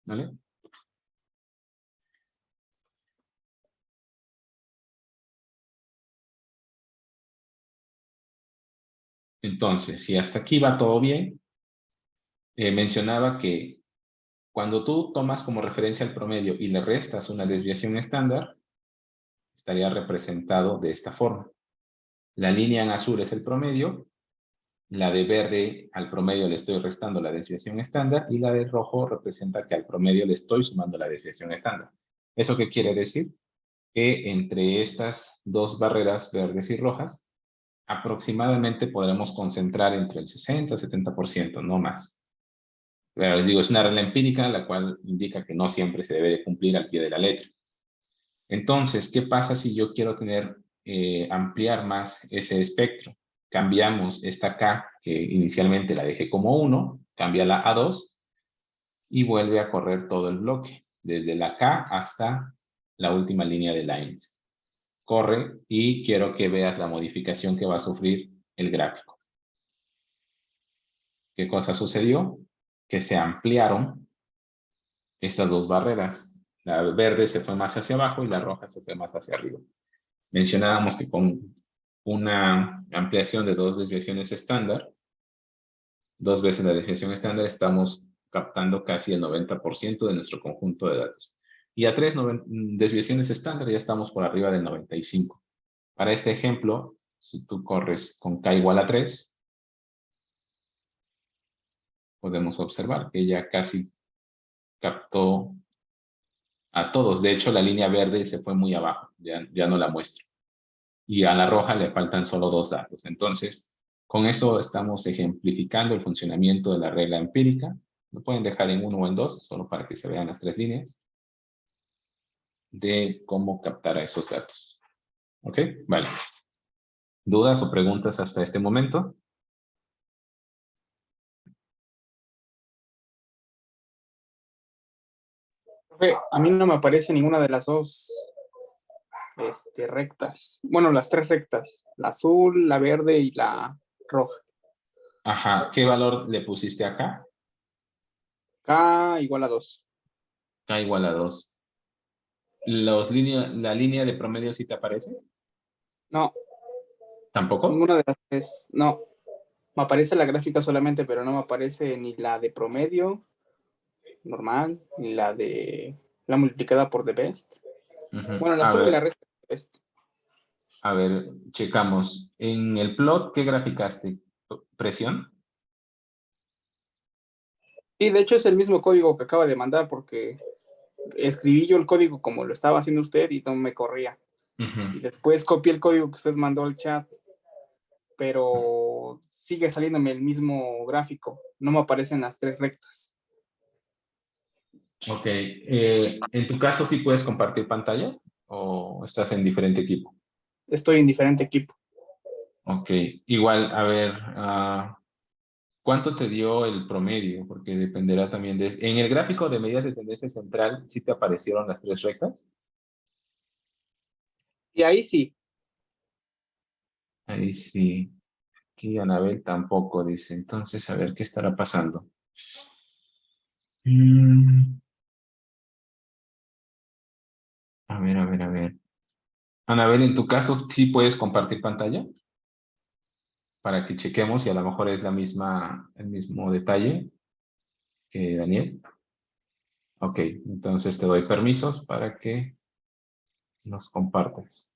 A: ¿Vale? Entonces, si hasta aquí va todo bien, mencionaba que cuando tú tomas como referencia el promedio y le restas una desviación estándar, estaría representado de esta forma. La línea en azul es el promedio, la de verde al promedio le estoy restando la desviación estándar y la de rojo representa que al promedio le estoy sumando la desviación estándar. ¿Eso qué quiere decir? Que entre estas dos barreras verdes y rojas, aproximadamente podremos concentrar entre el 60 y 70%, no más. Pero les digo, es una regla empírica, la cual indica que no siempre se debe de cumplir al pie de la letra. Entonces, ¿qué pasa si yo quiero ampliar más ese espectro? Cambiamos esta K, que inicialmente la dejé como 1, cámbiala a 2 y vuelve a correr todo el bloque, desde la K hasta la última línea de lines. Corre y quiero que veas la modificación que va a sufrir el gráfico. ¿Qué cosa sucedió? Que se ampliaron estas dos barreras. La verde se fue más hacia abajo y la roja se fue más hacia arriba. Mencionábamos que con una ampliación de 2 desviaciones estándar, 2 veces la desviación estándar, estamos captando casi el 90% de nuestro conjunto de datos. Y a 3 desviaciones estándar ya estamos por arriba del 95%. Para este ejemplo, si tú corres con K igual a 3, podemos observar que ya casi captó a todos. De hecho, la línea verde se fue muy abajo, ya no la muestro. Y a la roja le faltan solo 2 datos. Entonces, con eso estamos ejemplificando el funcionamiento de la regla empírica. Lo pueden dejar en 1 o en 2, solo para que se vean las 3 líneas de cómo captar a esos datos. ¿Ok? Vale. ¿Dudas o preguntas hasta este momento?
D: Profe, a mí no me aparece ninguna de las dos rectas. Bueno, las tres rectas. La azul, la verde y la roja.
A: Ajá, ¿qué valor le pusiste acá?
D: K igual a 2.
A: K igual a 2. ¿La línea de promedio sí te aparece?
D: No,
A: ¿Tampoco?
D: ninguna de las tres. No, me aparece la gráfica solamente, pero no me aparece ni la de promedio normal, ni la de la multiplicada por the best.
A: Ujú.
D: Bueno, la
A: A
D: suma y la
A: ver,
D: resta de best.
A: a ver, checamos. En el plot, ¿qué graficaste? ¿Presión?
D: Sí, de hecho es el mismo código que acaba de mandar porque escribí yo el código como lo estaba haciendo usted y no me corría.
A: Ujú.
D: Y después copié el código que usted mandó al chat, pero sigue saliéndome el mismo gráfico. No me aparecen las tres rectas.
A: Ok. ¿En tu caso sí puedes compartir pantalla o estás en diferente equipo?
D: Estoy en diferente equipo.
A: Ok. Igual, a ver, ¿cuánto te dio el promedio? Porque dependerá también de... En el gráfico de medidas de tendencia central, ¿sí te aparecieron las tres rectas?
D: Y ahí sí.
A: Ahí sí. Aquí Anabel tampoco dice. Entonces, a ver, ¿qué estará pasando? A ver, a ver, a ver. Anabel, en tu caso, ¿sí puedes compartir pantalla? Para que chequemos y a lo mejor es el mismo detalle que Daniel. Ok, entonces te doy permisos para que nos compartas.